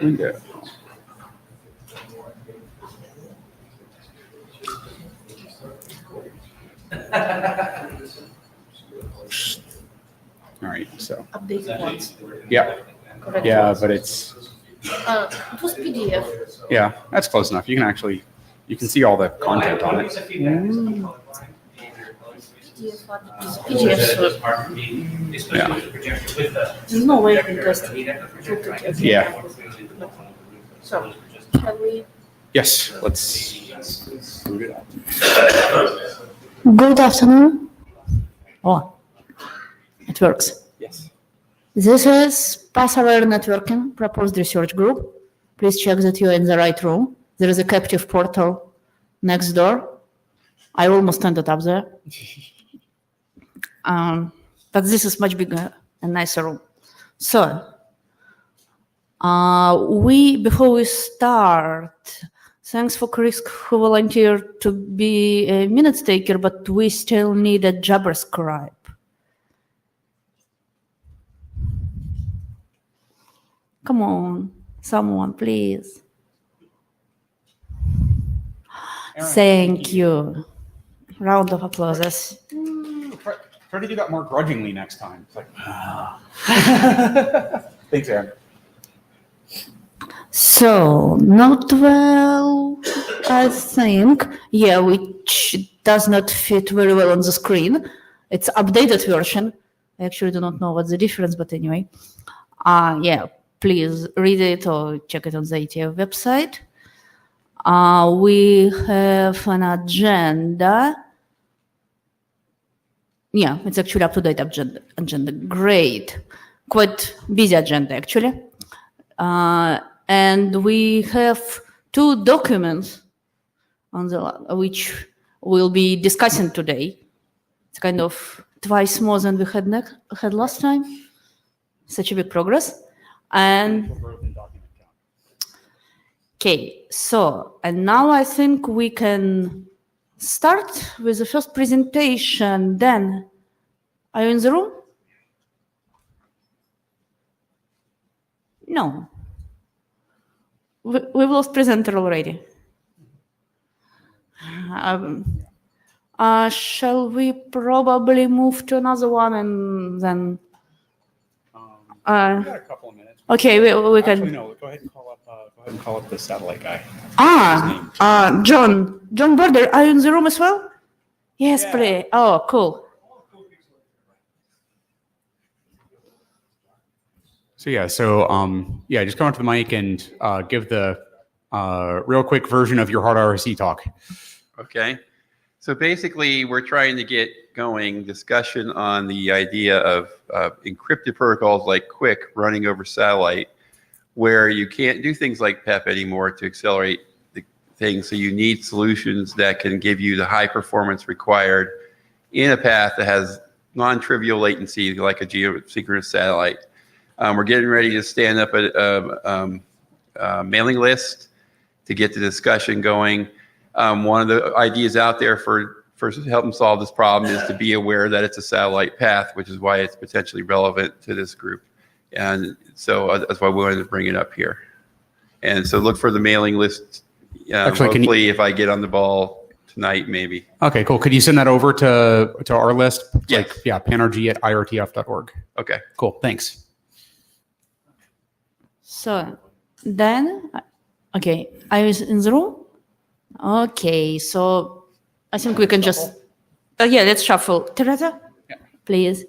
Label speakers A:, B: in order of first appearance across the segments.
A: Window. All right, so.
B: Update once.
A: Yeah.
B: Correct.
A: Yeah, but it's.
B: It was PDF.
A: Yeah, that's close enough. You can see all the content on it.
B: PDF.
A: Yeah.
B: There's no way you can test it.
A: Yeah.
B: So, shall we?
A: Yes, let's boot it up.
B: Good afternoon. Oh, it works.
A: Yes.
B: This is Pass-Aware Networking Proposed Research Group. Please check that you're in the right room. There is a captive portal next door. I almost ended up there. But this is much bigger and nicer room. So, before we start, thanks for Chris who volunteered to be a minutes taker, but we still need a JavaScript. Come on, someone, please.
A: Aaron,
B: Thank you. Round of applause.
A: Try to do that more grudgingly next time. It's like, Thanks, Aaron.
B: So, not well, I think. Yeah, which does not fit very well on the screen. It's updated version. I actually do not know what's the difference, but anyway. Yeah, please read it or check it on the IETF website. We have an agenda. Yeah, it's actually up-to-date agenda. Great. Quite busy agenda, actually. And we have two documents on which we'll be discussing today. It's kind of twice more than we had last time. Such a big progress. And okay, so, and now I think we can start with the first presentation. Dan, are you in the room? No. We've lost presenter already. Shall we probably move to another one and then?
A: We got a couple of minutes.
B: Okay, we can.
A: Actually, no. Go ahead and call up the satellite guy.
B: John Border, are you in the room as well? Yes, please. Oh, cool.
A: So just come up to the mic and give the real quick version of your hard RSC talk.
C: Okay. So basically, we're trying to get going discussion on the idea of encrypted protocols like QUIC running over satellite, where you can't do things like PEP anymore to accelerate the things. So you need solutions that can give you the high performance required in a path that has non-trivial latency, like a geosynchronous satellite. We're getting ready to stand up a mailing list to get the discussion going. One of the ideas out there for helping solve this problem is to be aware that it's a satellite path, which is why it's potentially relevant to this group. And so that's why we wanted to bring it up here. And so look for the mailing list.
A: Actually,
C: hopefully, if I get on the ball tonight, maybe.
A: Okay, cool. Could you send that over to our list?
C: Yes.
A: PANRG@IETF.org.
C: Okay.
A: Cool. Thanks.
B: So then, okay, are you in the room? Okay, so I think we can just, let's shuffle. Teresa, please.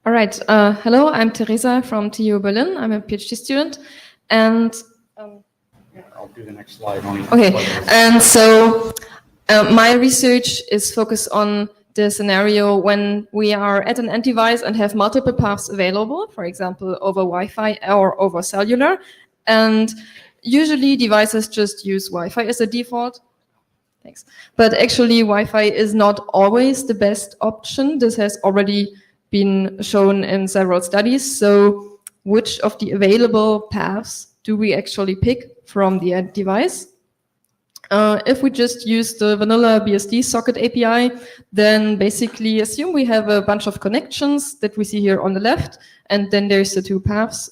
D: All right. Hello, I'm Teresa from TU Berlin. I'm a PhD student, and
A: I'll do the next slide.
D: okay. And so my research is focused on the scenario when we are at an end device and have multiple paths available, for example, over Wi-Fi or over cellular. And usually devices just use Wi-Fi as a default. Thanks. But actually, Wi-Fi is not always the best option. This has already been shown in several studies. So which of the available paths do we actually pick from the end device? If we just use the vanilla BSD socket API, then basically assume we have a bunch of connections that we see here on the left, and then there's the two paths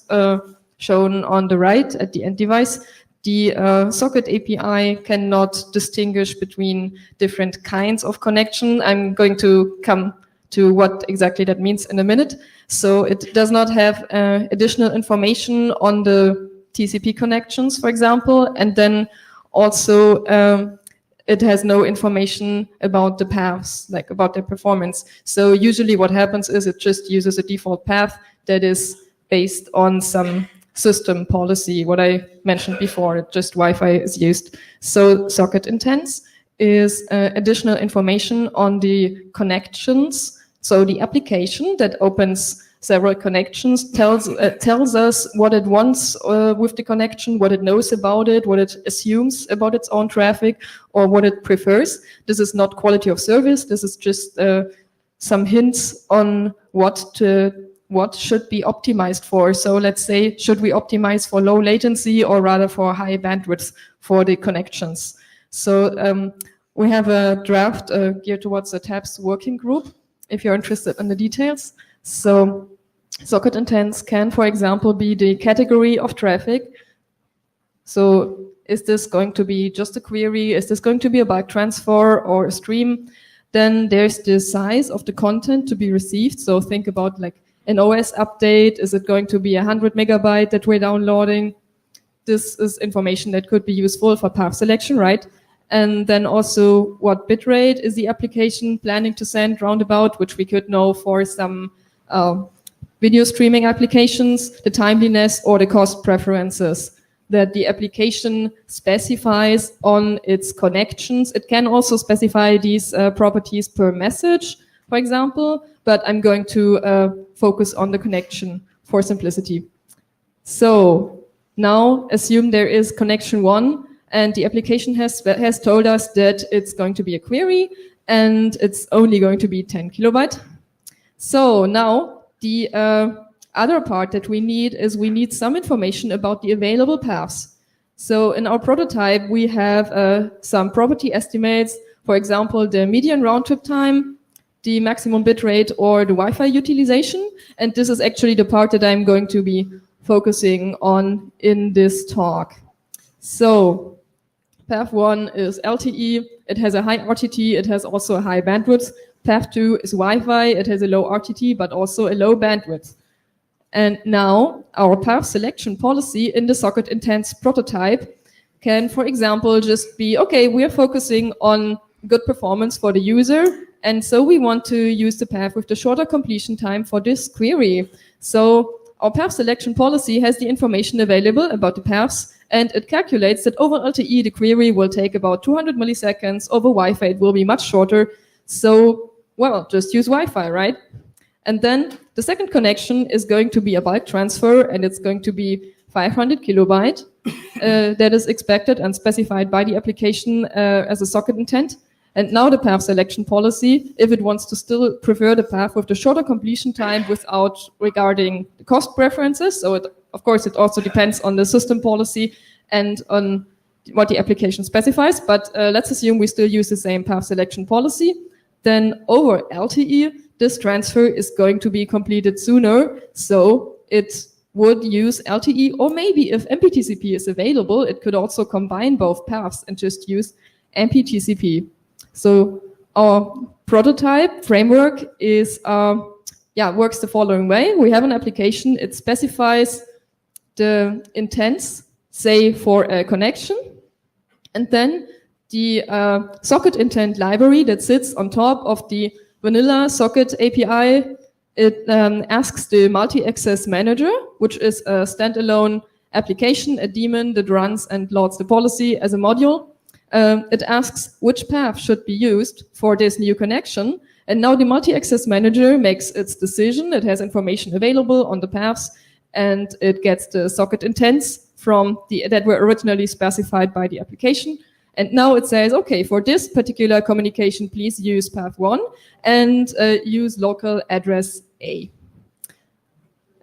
D: shown on the right at the end device. The socket API cannot distinguish between different kinds of connection. I'm going to come to what exactly that means in a minute. So it does not have additional information on the TCP connections, for example, and then also it has no information about the paths, like about their performance. So usually what happens is it just uses a default path that is based on some system policy, what I mentioned before, just Wi-Fi is used. So socket intents is additional information on the connections. So the application that opens several connections tells us what it wants with the connection, what it knows about it, what it assumes about its own traffic, or what it prefers. This is not quality of service. This is just some hints on what should be optimized for. So let's say, should we optimize for low latency or rather for high bandwidth for the connections? So we have a draft geared towards the TAPS working group, if you're interested in the details. So socket intents can, for example, be the category of traffic. So is this going to be just a query? Is this going to be a bulk transfer or a stream? Then there's the size of the content to be received. So think about like an OS update. Is it going to be 100 megabyte that we're downloading? This is information that could be useful for path selection, right? And then also what bitrate is the application planning to send roundabout, which we could know for some video streaming applications, the timeliness or the cost preferences that the application specifies on its connections. It can also specify these properties per message, for example, but I'm going to focus on the connection for simplicity. So now assume there is connection 1, and the application has told us that it's going to be a query and it's only going to be 10 kilobyte. So now the other part that we need is we need some information about the available paths. So in our prototype, we have some property estimates, for example, the median round trip time, the maximum bitrate, or the Wi-Fi utilization. And this is actually the part that I'm going to be focusing on in this talk. So path 1 is LTE. It has a high RTT. It has also a high bandwidth. Path 2 is Wi-Fi. It has a low RTT, but also a low bandwidth. And now our path selection policy in the socket intents prototype can, for example, just be, okay, we're focusing on good performance for the user. And so we want to use the path with the shorter completion time for this query. So our path selection policy has the information available about the paths, and it calculates that over LTE, the query will take about 200 milliseconds. Over Wi-Fi, it will be much shorter. So, well, just use Wi-Fi, right? And then the second connection is going to be a bulk transfer, and it's going to be 500 kilobyte. That is expected and specified by the application as a socket intent. And now the path selection policy, if it wants to still prefer the path with the shorter completion time without regarding the cost preferences, so of course it also depends on the system policy and on what the application specifies, but let's assume we still use the same path selection policy, then over LTE, this transfer is going to be completed sooner, so it would use LTE, or maybe if MPTCP is available, it could also combine both paths and just use MPTCP. So our prototype framework is works the following way. We have an application. It specifies the intents, say for a connection, and then the socket intent library that sits on top of the vanilla socket API. It asks the multi-access manager, which is a standalone application, a daemon that runs and loads the policy as a module. It asks which path should be used for this new connection. And now the multi-access manager makes its decision. It has information available on the paths, and it gets the socket intents from that were originally specified by the application. And now it says, okay, for this particular communication, please use path 1 and use local address A.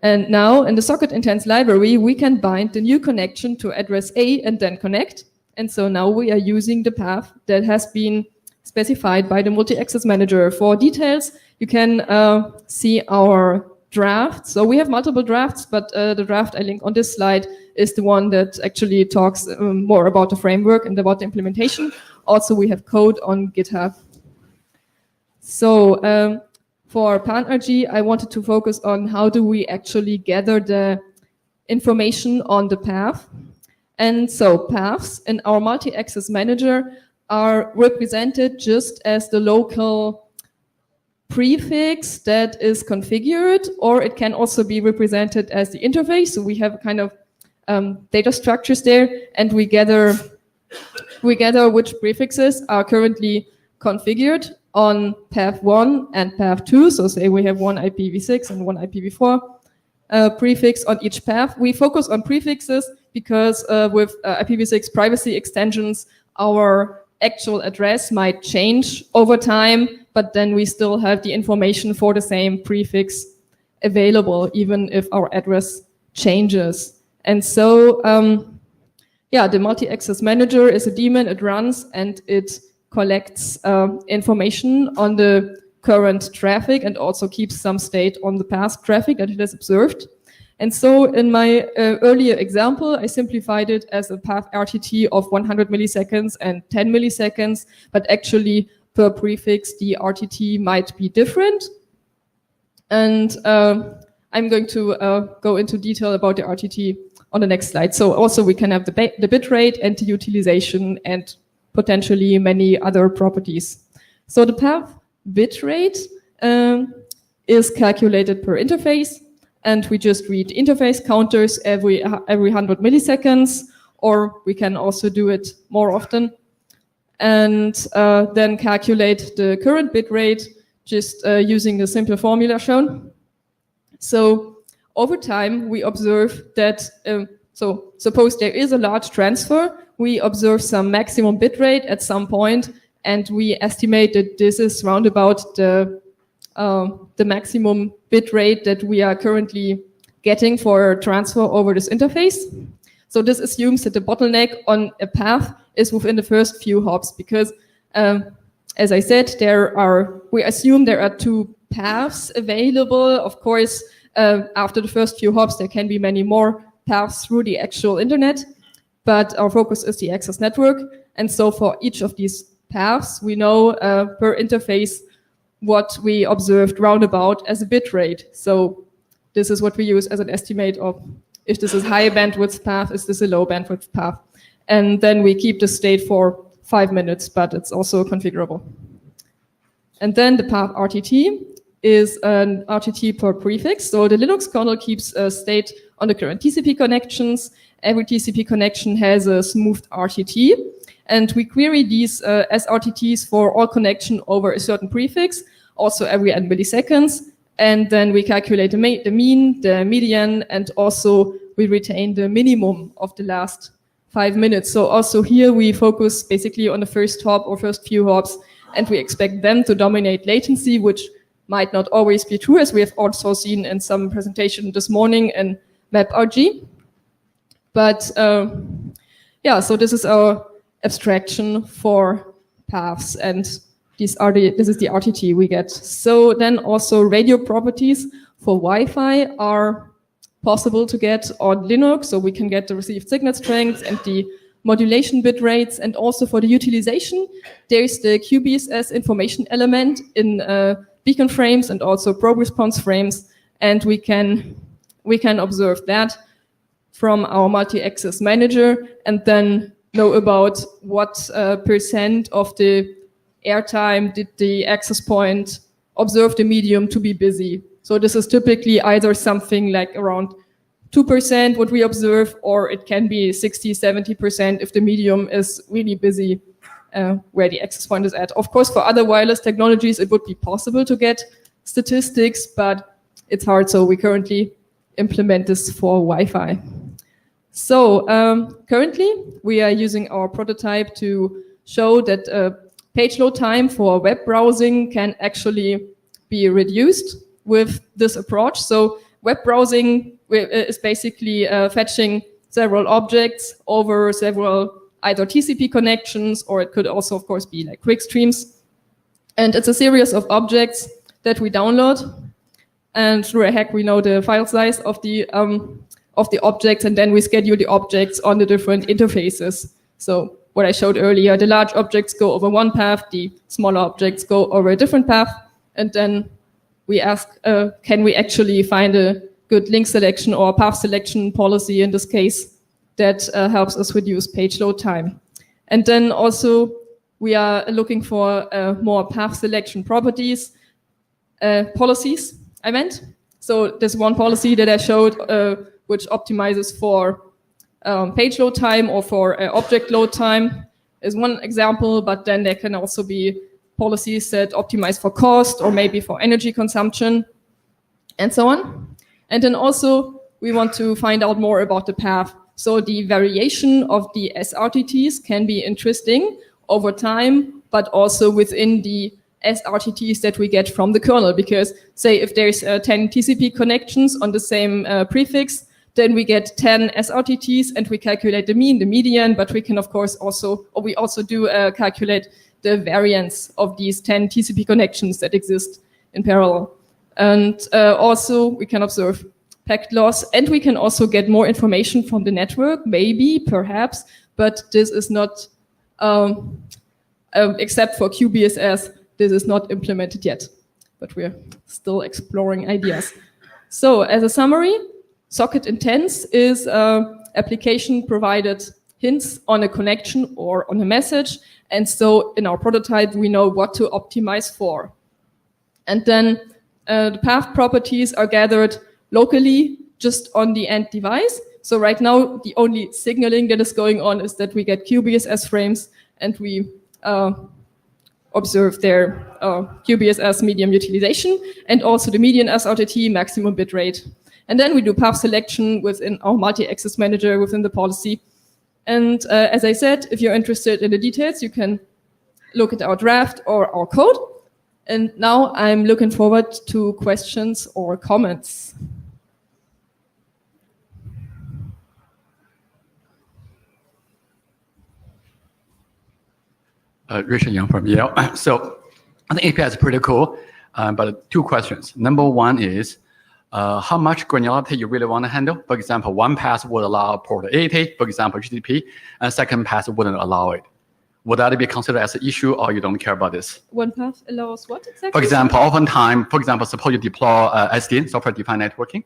D: And now in the socket intents library, we can bind the new connection to address A and then connect. And so now we are using the path that has been specified by the multi-access manager. For details, you can see our draft. So we have multiple drafts, but the draft I link on this slide is the one that actually talks more about the framework and about the implementation. Also, we have code on GitHub. So for PANRG, I wanted to focus on how do we actually gather the information on the path. And so paths in our multi-access manager are represented just as the local prefix that is configured, or it can also be represented as the interface. So we have kind of data structures there, and we gather which prefixes are currently configured on path 1 and path 2. So say we have one IPv6 and one IPv4 prefix on each path. We focus on prefixes because with IPv6 privacy extensions, our actual address might change over time, but then we still have the information for the same prefix available, even if our address changes. And so, the multi-access manager is a daemon. It runs and it collects information on the current traffic and also keeps some state on the past traffic that it has observed. And so in my earlier example, I simplified it as a path RTT of 100 milliseconds and 10 milliseconds, but actually per prefix, the RTT might be different. And I'm going to go into detail about the RTT on the next slide. So also we can have the bitrate and the utilization and potentially many other properties. So the path bitrate is calculated per interface, and we just read interface counters every 100 milliseconds, or we can also do it more often, and then calculate the current bitrate just using the simple formula shown. So over time, we observe that, so suppose there is a large transfer, we observe some maximum bitrate at some point, and we estimate that this is round about the maximum bitrate that we are currently getting for transfer over this interface. So this assumes that the bottleneck on a path is within the first few hops, because as I said, we assume there are 2 paths available. Of course, after the first few hops, there can be many more paths through the actual internet, but our focus is the access network. And so for each of these paths, we know per interface what we observed roundabout as a bitrate. So this is what we use as an estimate of if this is high bandwidth path, is this a low bandwidth path? And then we keep the state for 5 minutes, but it's also configurable. And then the path RTT is an RTT per prefix. So the Linux kernel keeps a state on the current TCP connections. Every TCP connection has a smoothed RTT. And we query these as RTTs for all connection over a certain prefix, also every n milliseconds. And then we calculate the mean, the median, and also we retain the minimum of the last 5 minutes. So also here we focus basically on the first hop or first few hops, and we expect them to dominate latency, which might not always be true, as we have also seen in some presentation this morning in MapRG. But so this is our abstraction for paths, and this is the RTT we get. So then also radio properties for Wi-Fi are possible to get on Linux, so we can get the received signal strengths and the modulation bit rates, and also for the utilization, there's the QBSS information element in beacon frames and also probe response frames, and we can observe that from our multi-access manager, and then know about what percent of the airtime did the access point observe the medium to be busy. So this is typically either something like around 2% what we observe, or it can be 60-70% if the medium is really busy where the access point is at. Of course, for other wireless technologies, it would be possible to get statistics, but it's hard, so we currently implement this for Wi-Fi. So currently, we are using our prototype to show that page load time for web browsing can actually be reduced with this approach. So web browsing is basically fetching several objects over several either TCP connections, or it could also, of course, be like quick streams. And it's a series of objects that we download, and through a hack we know the file size of the objects, and then we schedule the objects on the different interfaces. So what I showed earlier, the large objects go over one path, the smaller objects go over a different path, and then we ask, can we actually find a good link selection or path selection policy in this case that helps us reduce page load time. And then also we are looking for more path selection properties, policies, I meant. So there's one policy that I showed which optimizes for page load time or for object load time is one example, but then there can also be policies that optimize for cost or maybe for energy consumption and so on. And then also we want to find out more about the path. So the variation of the SRTTs can be interesting over time, but also within the SRTTs that we get from the kernel. Because say if there's 10 TCP connections on the same prefix, then we get 10 SRTTs and we calculate the mean, the median, but we can of course also, or we also do calculate the variance of these 10 TCP connections that exist in parallel. And also we can observe packet loss, and we can also get more information from the network, maybe, perhaps, but this is not, except for QBSS, this is not implemented yet, but we're still exploring ideas. So as a summary, socket intents is application provided hints on a connection or on a message, and so in our prototype we know what to optimize for. And then the path properties are gathered locally just on the end device. So right now the only signaling that is going on is that we get QBSS frames and we observe their QBSS medium utilization and also the median SRTT maximum bitrate. And then we do path selection within our multi-access manager within the policy. And as I said, if you're interested in the details, you can look at our draft or our code. And now I'm looking forward to questions or comments.
E: Richard Young from Yale. So I think API is pretty cool, but two questions. Number one is, how much granularity you really want to handle? For example, one pass would allow port 80, for example, HTTP, and second pass wouldn't allow it. Would that be considered as an issue, or you don't care about this?
D: One path allows what exactly?
E: For example, oftentimes, suppose you deploy SDN, software-defined networking,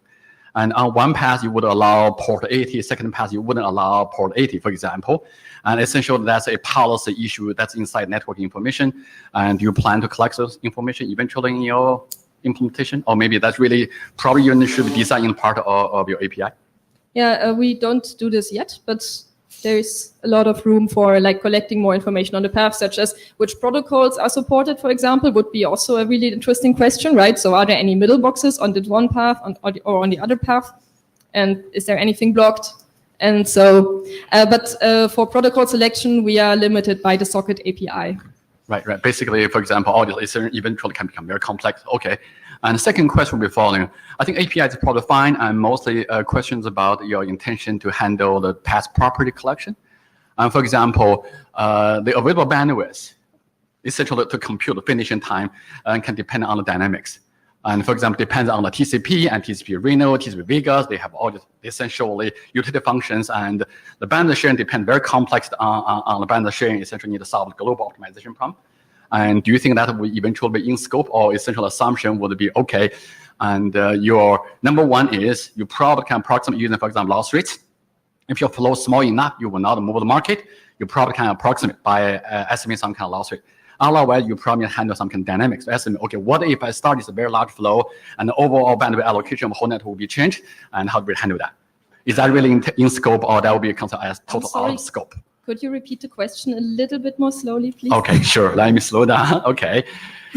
E: and on one path you would allow port 80, second path you wouldn't allow port 80, for example. And essentially that's a policy issue that's inside network information. And you plan to collect those information eventually in your implementation? Or maybe that's really probably you should design in part of your API?
D: Yeah, we don't do this yet, but there's a lot of room for like collecting more information on the path, such as which protocols are supported, for example, would be also a really interesting question, right? So are there any middle boxes on the one path or on the other path? And is there anything blocked? And so, but for protocol selection, we are limited by the socket API.
E: Right. Basically, for example, all this eventually can become very complex. Okay. And the second question will be following. I think API is probably fine, and mostly questions about your intention to handle the path property collection. For example, the available bandwidth, essentially to compute the finishing time, can depend on the dynamics. And for example, depends on the TCP and TCP Reno, TCP Vegas. They have all essentially utility functions, and the bandwidth sharing depends very complex on the bandwidth sharing. Essentially, need to solve the global optimization problem. And do you think that will eventually be in scope, or essential assumption would be okay? And your number one is you probably can approximate using, for example, loss rates. If your flow is small enough, you will not move the market. You probably can approximate by estimating some kind of loss rate. Otherwise, you probably handle some kind of dynamics. Estimate, okay, what if I start this very large flow and the overall bandwidth allocation of the whole network will be changed, and how do we handle that? Is that really in scope, or that will be considered as total out of scope?
D: Could you repeat the question a little bit more slowly, please?
E: Okay, sure. Let me slow down. Okay.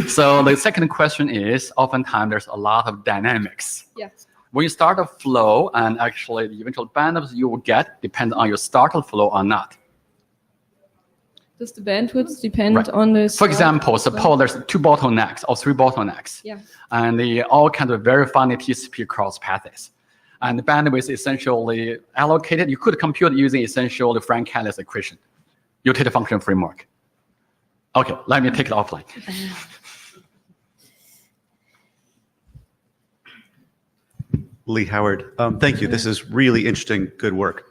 E: So the second question is, oftentimes there's a lot of dynamics.
D: Yeah.
E: When you start a flow, and actually the eventual bandwidth you will get depends on your started flow or not.
D: Does the bandwidth depend
E: Right.
D: on this?
E: For example, suppose there's 2 bottlenecks or 3 bottlenecks.
D: Yeah.
E: And they all kind of very finely TCP cross paths. And the bandwidth is essentially allocated. You could compute using essentially Frank-Hallis equation, utility function framework. Okay, let me take it offline.
F: Lee Howard, thank you. This is really interesting, good work.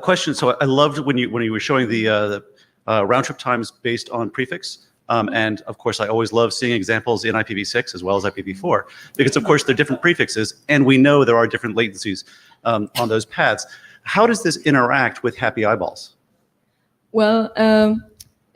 F: Question. So I loved when you were showing the round trip times based on prefix. And of course, I always love seeing examples in IPv6 as well as IPv4, because of course they're different prefixes, and we know there are different latencies on those paths. How does this interact with happy eyeballs?
D: Well,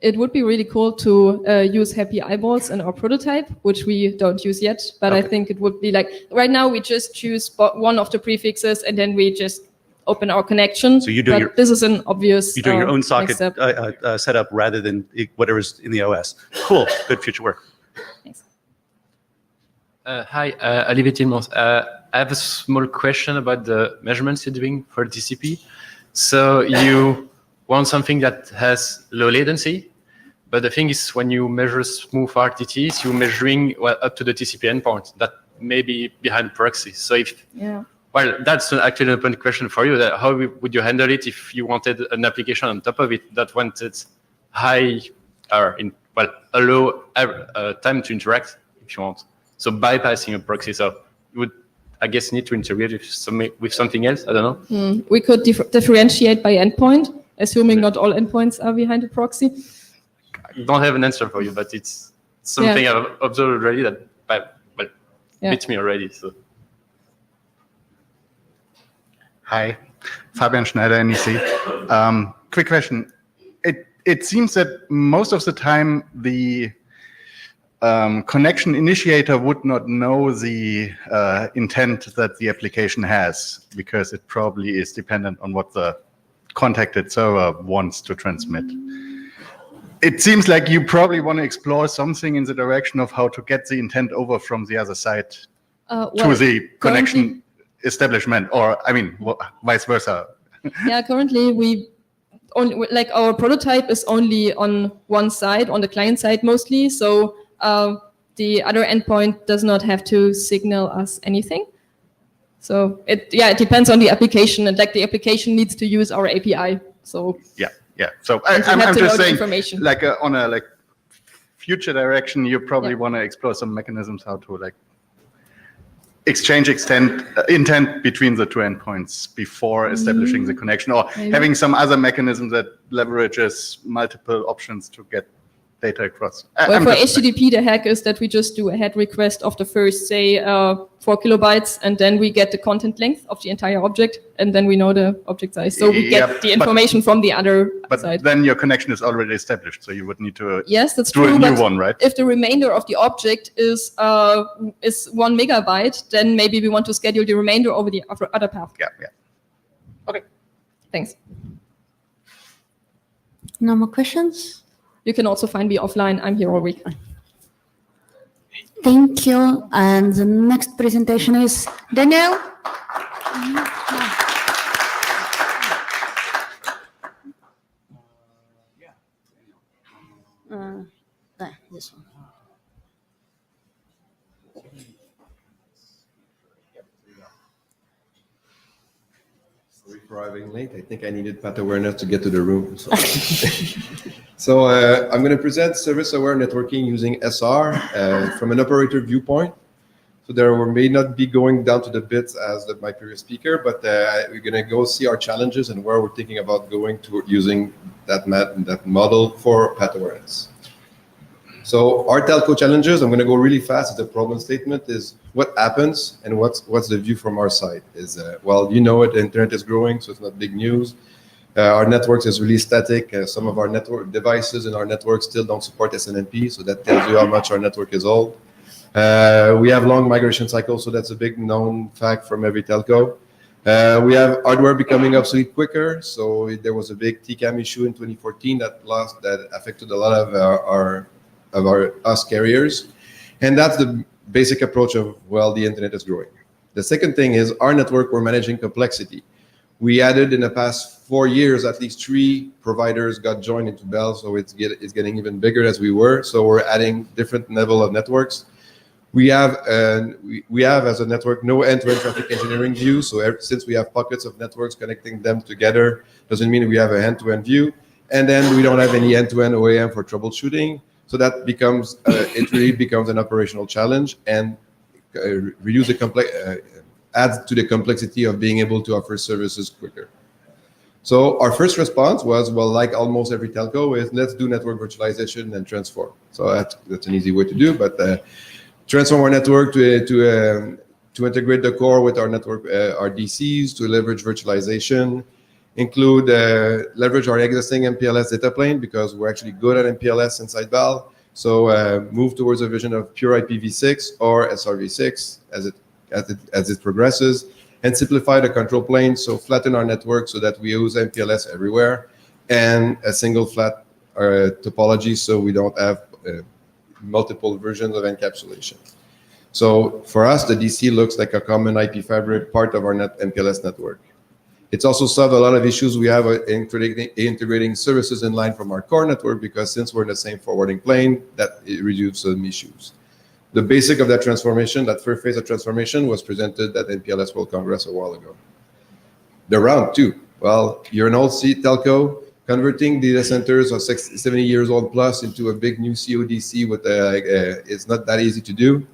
D: it would be really cool to use happy eyeballs in our prototype, which we don't use yet. But I think it would be like, right now we just choose one of the prefixes and then we just open our connection.
F: So you're doing
D: this is an obvious
F: You're doing your own socket
D: next step.
F: setup rather than whatever's in the OS. Cool, good future work.
D: Thanks.
G: Hi, Olivier Tilmans. I have a small question about the measurements you're doing for TCP. So you want something that has low latency, but the thing is when you measure smooth RTTs, you're measuring up to the TCP endpoint that may be behind proxy. So if well, that's actually an open question for you. That how would you handle it if you wanted an application on top of it that wanted high or a low time to interact, if you want. So bypassing a proxy. So you would, I guess, need to integrate with something else. I don't know.
D: We could differentiate by endpoint, assuming not all endpoints are behind a proxy.
G: I don't have an answer for you, but it's something I've observed already that beats me already. So.
H: Hi, Fabian Schneider, NEC. Quick question. It seems that most of the time the connection initiator would not know the intent that the application has, because it probably is dependent on what the contacted server wants to transmit. It seems like you probably want to explore something in the direction of how to get the intent over from the other side to the connection establishment, or I mean, vice versa.
D: Yeah, currently we only, like, our prototype is only on one side, on the client side mostly. So the other endpoint does not have to signal us anything. So it depends on the application, and like the application needs to use our API. So
H: yeah. So I'm just saying, like on a future direction, you probably want to explore some mechanisms how to exchange intent between the two endpoints before establishing the connection, or having some other mechanism that leverages multiple options to get data across.
D: Well, for HTTP, the hack is that we just do a head request of the first, say, 4 kilobytes, and then we get the content length of the entire object, and then we know the object size. So we get the information from the other side.
H: But then your connection is already established, so you would need to
D: that's
H: do
D: true,
H: a new one, right?
D: If the remainder of the object is 1 megabyte, then maybe we want to schedule the remainder over the other path.
H: Yeah. Okay.
D: Thanks.
B: No more questions?
D: You can also find me offline. I'm here all week.
B: Thank you. And the next presentation is Daniel. This one.
I: Sorry for arriving late. I think I needed path awareness to get to the room. So I'm going to present service-aware networking using SR from an operator viewpoint. So there may not be going down to the bits as my previous speaker, but we're going to go see our challenges and where we're thinking about going to using that model for path awareness. So our telco challenges, I'm going to go really fast. The problem statement is what happens and what's the view from our side is, well, you know it, the internet is growing, so it's not big news. Our networks is really static. Some of our network devices in our network still don't support SNMP, so that tells you how much our network is old. We have long migration cycles, so that's a big known fact from every telco. We have hardware becoming obsolete quicker, so there was a big TCAM issue in 2014 that affected a lot of us carriers, and that's the basic approach of, well, the internet is growing. The second thing is our network, we're managing complexity. We added in the past 4 years, at least 3 providers got joined into Bell, so it's getting even bigger as we were. So we're adding different level of networks. We have as a network no end-to-end traffic engineering view. So since we have pockets of networks connecting them together, doesn't mean we have an end-to-end view. And then we don't have any end-to-end OEM for troubleshooting. So that becomes it really becomes an operational challenge and reduce the adds to the complexity of being able to offer services quicker. So our first response was, well, like almost every telco, is let's do network virtualization and transform. So that's an easy way to do, but transform our network to integrate the core with our network, our DCs, to leverage virtualization, include leverage our existing MPLS data plane because we're actually good at MPLS inside Bell. So move towards a vision of pure IPv6 or SRv6 as it progresses, and simplify the control plane, so flatten our network so that we use MPLS everywhere, and a single flat topology so we don't have multiple versions of encapsulation. So for us, the DC looks like a common IP fabric, part of our MPLS network. It's also solved a lot of issues we have integrating services in line from our core network, because since we're in the same forwarding plane, that it reduces some issues. The basic of that transformation, that first phase of transformation, was presented at NPLS World Congress a while ago. The round 2, well, you're an old telco, converting data centers of 70 years old plus into a big new CODC with it's not that easy to do.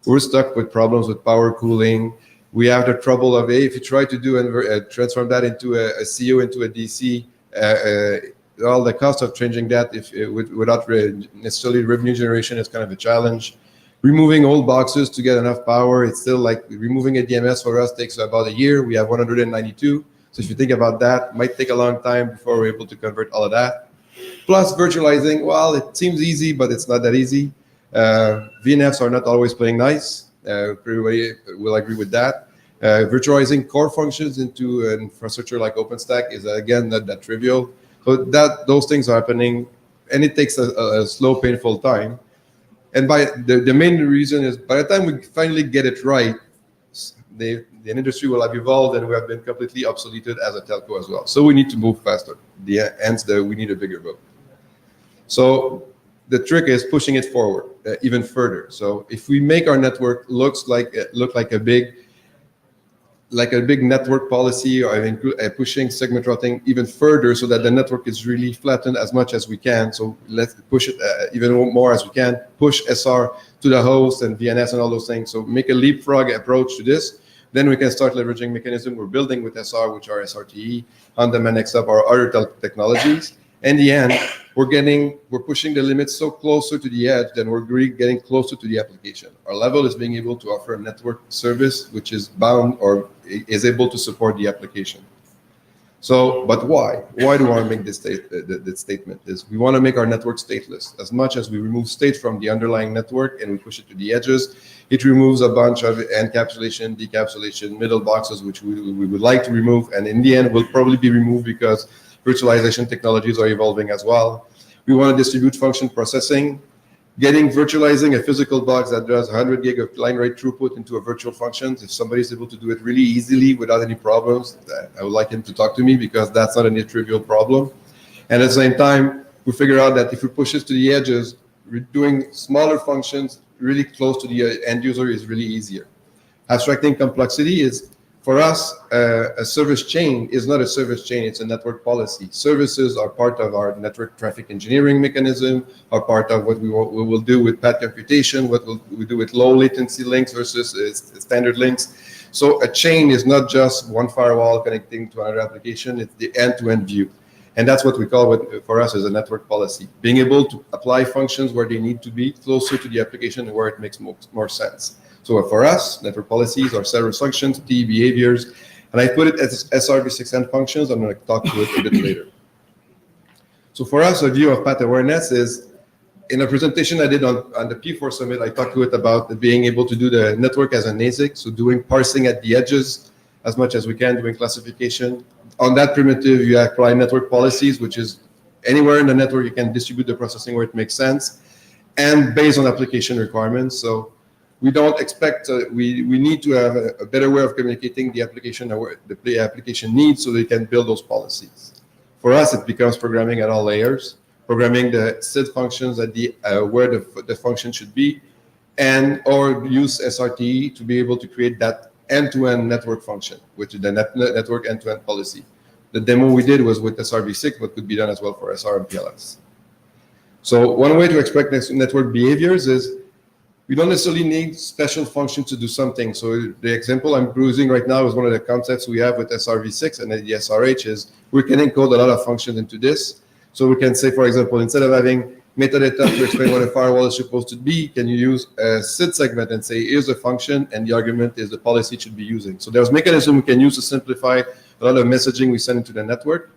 I: We're stuck with problems with power cooling. We have the trouble of, if you try to do and transform that into a CO into a DC, all the cost of changing that without necessarily revenue generation is kind of a challenge. Removing old boxes to get enough power, it's still like removing a DMS for us takes about a year. We have 192. So if you think about that, it might take a long time before we're able to convert all of that. Plus virtualizing, well, it seems easy, but it's not that easy. VNFs are not always playing nice. Everybody will agree with that. Virtualizing core functions into an infrastructure like OpenStack is, again, not that trivial. So those things are happening, and it takes a slow, painful time. And by the main reason is, by the time we finally get it right, the industry will have evolved and we have been completely obsoleted as a telco as well. So we need to move faster. Hence, we need a bigger boat. So the trick is pushing it forward even further. So if we make our network look like a big network policy, or pushing segment routing even further so that the network is really flattened as much as we can. So let's push it even more as we can, push SR to the host and VNS and all those things. So make a leapfrog approach to this. Then we can start leveraging mechanism we're building with SR, which are SRTE, on-demand XUP, or other technologies. In the end, we're pushing the limits so closer to the edge than we're getting closer to the application. Our level is being able to offer a network service which is bound or is able to support the application. So, but why? Why do we want to make this statement? Is we want to make our network stateless. As much as we remove state from the underlying network and we push it to the edges, it removes a bunch of encapsulation, decapsulation, middle boxes, which we would like to remove, and in the end will probably be removed because virtualization technologies are evolving as well. We want to distribute function processing, virtualizing a physical box that does 100 gig of line rate throughput into a virtual function. If somebody's able to do it really easily without any problems, I would like him to talk to me, because that's not a trivial problem. And at the same time, we figure out that if we push it to the edges, doing smaller functions really close to the end user is really easier. Abstracting complexity is, for us, a service chain is not a service chain, it's a network policy. Services are part of our network traffic engineering mechanism, are part of what we will do with path computation, what we do with low latency links versus standard links. So a chain is not just one firewall connecting to another application, it's the end-to-end view. And that's what we call, for us, as a network policy. Being able to apply functions where they need to be, closer to the application and where it makes more sense. So for us, network policies are service functions, TE behaviors, and I put it as SRv6 end functions. I'm going to talk to it a bit later. So for us, a view of path awareness is, in a presentation I did on the P4 Summit, I talked to it about being able to do the network as an ASIC, so doing parsing at the edges as much as we can, doing classification. On that primitive, you apply network policies, which is anywhere in the network you can distribute the processing where it makes sense, and based on application requirements. So we don't expect, we need to have a better way of communicating the application needs so they can build those policies. For us, it becomes programming at all layers, programming the SID functions at the where the function should be, and or use SRTE to be able to create that end-to-end network function, which is the network end-to-end policy. The demo we did was with SRv6, but could be done as well for SR and PLS. So one way to expect network behaviors is we don't necessarily need special functions to do something. So the example I'm using right now is one of the concepts we have with SRv6 and the SRH is we can encode a lot of functions into this. So we can say, for example, instead of having metadata to explain what a firewall is supposed to be, can you use a SID segment and say, here's a function, and the argument is the policy it should be using. So there's mechanism we can use to simplify a lot of messaging we send into the network.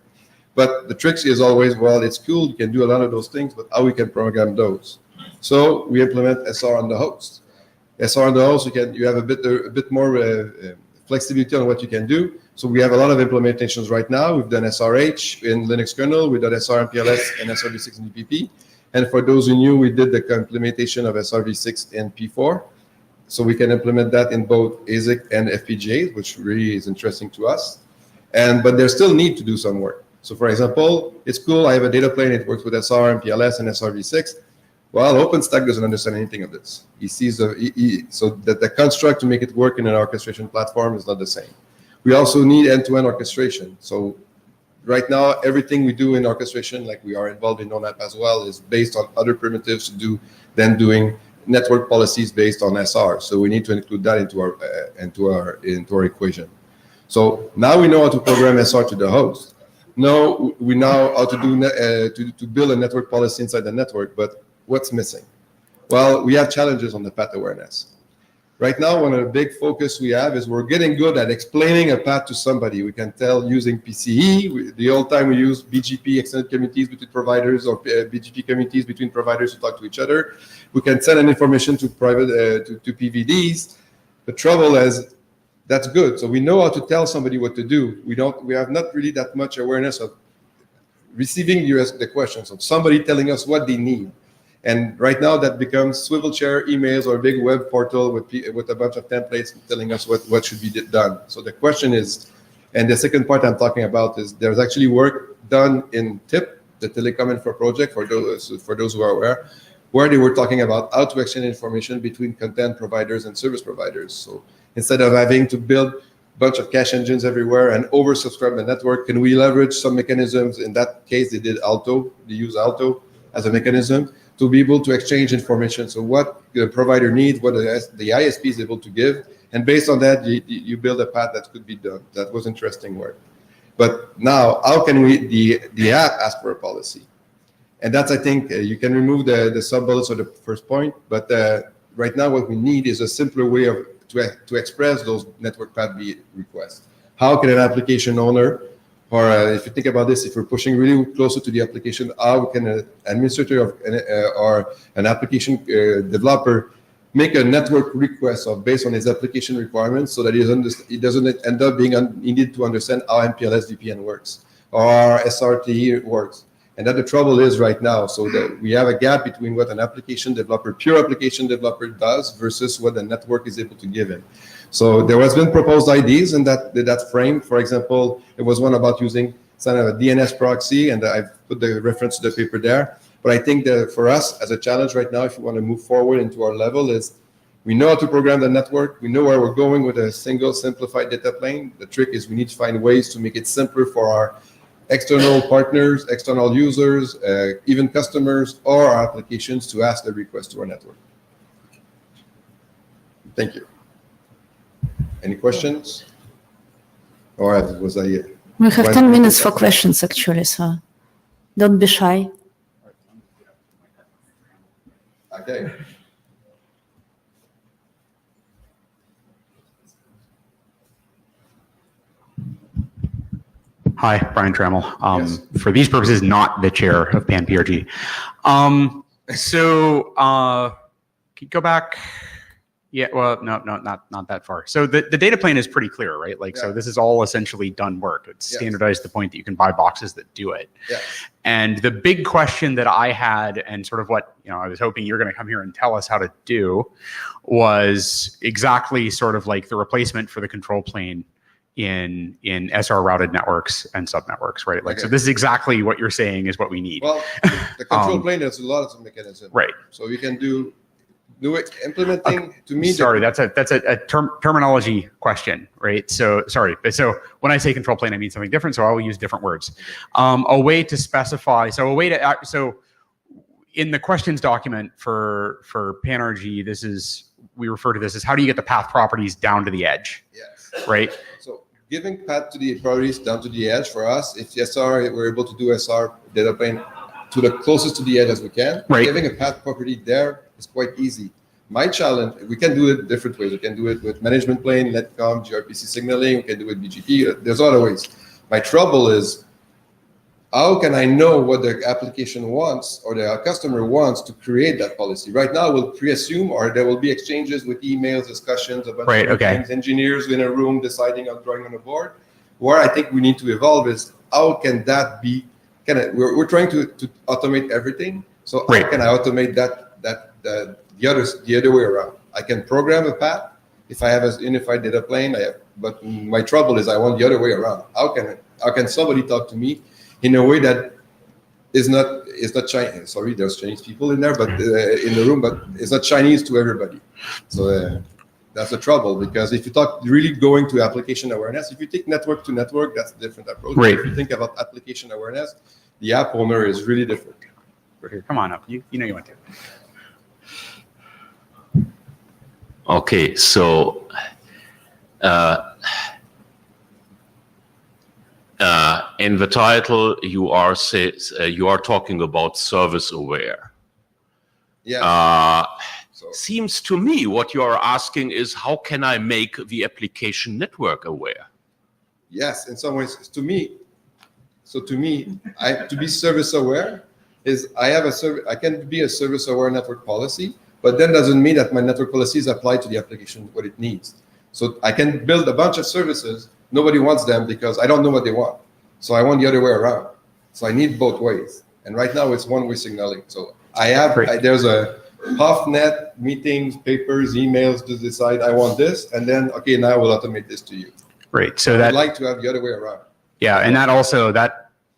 I: But the trick is always, well, it's cool, you can do a lot of those things, but how we can program those? So we implement SR on the host. SR on the host, you have a bit more flexibility on what you can do. So we have a lot of implementations right now. We've done SRH in Linux kernel, we've done SR and PLS and SRv6 in EPP. And for those who knew, we did the implementation of SRv6 in P4. So we can implement that in both ASIC and FPGAs, which really is interesting to us. But there's still need to do some work. So for example, it's cool, I have a data plane, it works with SR and PLS and SRv6. Well, OpenStack doesn't understand anything of this. He sees so that the construct to make it work in an orchestration platform is not the same. We also need end-to-end orchestration. So right now, everything we do in orchestration, like we are involved in ONAP as well, is based on other primitives than doing network policies based on SR. So we need to include that into our equation. So now we know how to program SR to the host. No, we know how to do to build a network policy inside the network, but what's missing? Well, we have challenges on the path awareness. Right now, one of the big focus we have is we're getting good at explaining a path to somebody. We can tell using PCE. The old time we used BGP, extended communities between providers, or BGP communities between providers to talk to each other. We can send an information to private to PVDs. The trouble is that's good. So we know how to tell somebody what to do. We have not really that much awareness of receiving the questions of somebody telling us what they need. And right now that becomes swivel chair emails or a big web portal with a bunch of templates telling us what should be done. So the question is, and the second part I'm talking about is there's actually work done in TIP, the Telecom Infra project, for those who are aware, where they were talking about how to exchange information between content providers and service providers. So instead of having to build a bunch of cache engines everywhere and oversubscribe the network, can we leverage some mechanisms? In that case, they use Alto as a mechanism to be able to exchange information. So what the provider needs, what the ISP is able to give, and based on that, you build a path that could be done. That was interesting work. But now, how can the app ask for a policy? And that's, I think, you can remove the sub-bullets of the first point, but right now what we need is a simpler way to express those network path requests. How can an application owner, or if you think about this, if we're pushing really closer to the application, how can an administrator or an application developer make a network request based on his application requirements so that he doesn't end up being needed to understand how MPLS VPN works or SRTE works. And that the trouble is right now, so that we have a gap between what an application developer, pure application developer does versus what the network is able to give him. So there has been proposed ideas in that frame. For example, it was one about using kind of a DNS proxy, and I've put the reference to the paper there. But I think that for us as a challenge right now, if we want to move forward into our level, is we know how to program the network. We know where we're going with a single simplified data plane. The trick is we need to find ways to make it simpler for our external partners, external users, even customers, or our applications to ask the request to our network. Thank you. Any questions? Or was I here?
B: We have 10 minutes for questions, actually, so don't be shy.
I: Okay.
A: Hi, Brian Trammell.
I: Yes.
A: For these purposes, not the chair of PANRG. Can you go back Yeah, well, no, not that far. So the data plane is pretty clear, right? Like, so this is all essentially done work. It's standardized to the point that you can buy boxes that do it.
I: Yes.
A: And the big question that I had, and sort of what, I was hoping you're going to come here and tell us how to do, was exactly sort of like the replacement for the control plane in SR routed networks and subnetworks, right? Like, so this is exactly what you're saying is what we need.
I: Well, the control plane has a lot of mechanisms.
A: Right.
I: So you can do it, implementing to me.
A: Sorry, that's a terminology question, right? So sorry, so when I say control plane, I mean something different. So I will use different words. A way to specify. So in the questions document for PANRG, we refer to this as how do you get the path properties down to the edge?
I: Yes.
A: Right.
I: So giving path to the properties down to the edge for us, if SR, we're able to do SR data plane to the closest to the edge as we can.
A: Right.
I: Giving a path property there is quite easy. My challenge, we can do it different ways. We can do it with management plane, NetCom, gRPC signaling. We can do it with BGP. There's other ways. My trouble is, how can I know what the application wants or the customer wants to create that policy? Right now, we'll pre-assume, or there will be exchanges with emails, discussions about things, engineers in a room deciding on drawing on a board. Where I think we need to evolve is, how can that be? We're trying to automate everything. So how can I automate the other way around? I can program a path if I have a unified data plane. But my trouble is I want the other way around. How can somebody talk to me in a way that is not Chinese? Sorry, there's Chinese people in there, but in the room, but it's not Chinese to everybody. So that's the trouble, because if you talk really going to application awareness, if you take network to network, that's a different approach.
A: Right.
I: If you think about application awareness, the app owner is really different.
A: Right here, come on up. You know you want to.
J: Okay, so in the title you are talking about service aware.
I: Yeah.
J: Seems to me what you are asking is, how can I make the application network aware?
I: Yes, in some ways, to me, to be service aware is I can be a service aware network policy, but then doesn't mean that my network policy is applied to the application what it needs. So I can build a bunch of services. Nobody wants them because I don't know what they want. So I want the other way around. So I need both ways. And right now it's one-way signaling. So there's a HuffNet meetings, papers, emails to decide I want this, and then now we'll automate this to you.
A: Right. So
I: I'd like to have the other way around.
A: Yeah, and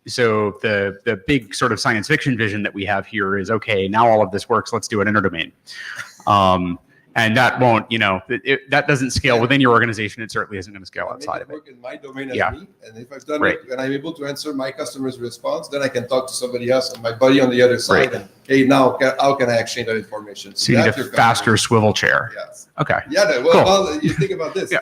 A: so the big sort of science fiction vision that we have here is, now all of this works, let's do it interdomain. And that won't, that doesn't scale within your organization. It certainly isn't going to scale outside of it.
I: Work in my domain as me, and if I've done it and I'm able to answer my customer's response, then I can talk to somebody else and my buddy on the other side. And hey, now how can I exchange that information?
A: So you need a faster swivel chair.
I: Yes.
A: Okay.
I: Yeah. Well, you think about this.
A: Yeah.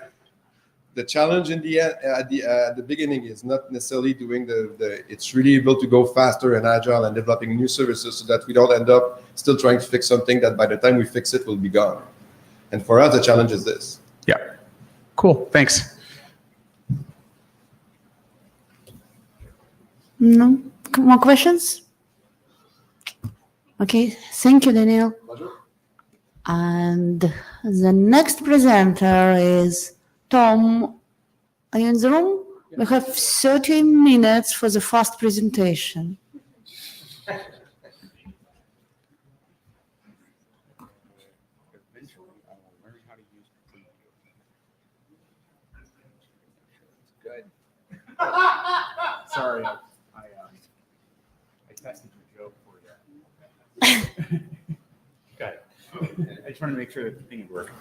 I: The challenge in the end, at the beginning is not necessarily doing it's really able to go faster and agile and developing new services so that we don't end up still trying to fix something that by the time we fix it will be gone. And for us, the challenge is this.
A: Yeah. Cool. Thanks.
B: No more questions? Okay. Thank you, Daniel.
I: Pleasure.
B: And the next presenter is Tom. Are you in the room? We have 30 minutes for the fast presentation.
A: Sorry, I tested your joke for you. Got it. I just wanted to make sure that the thing would work.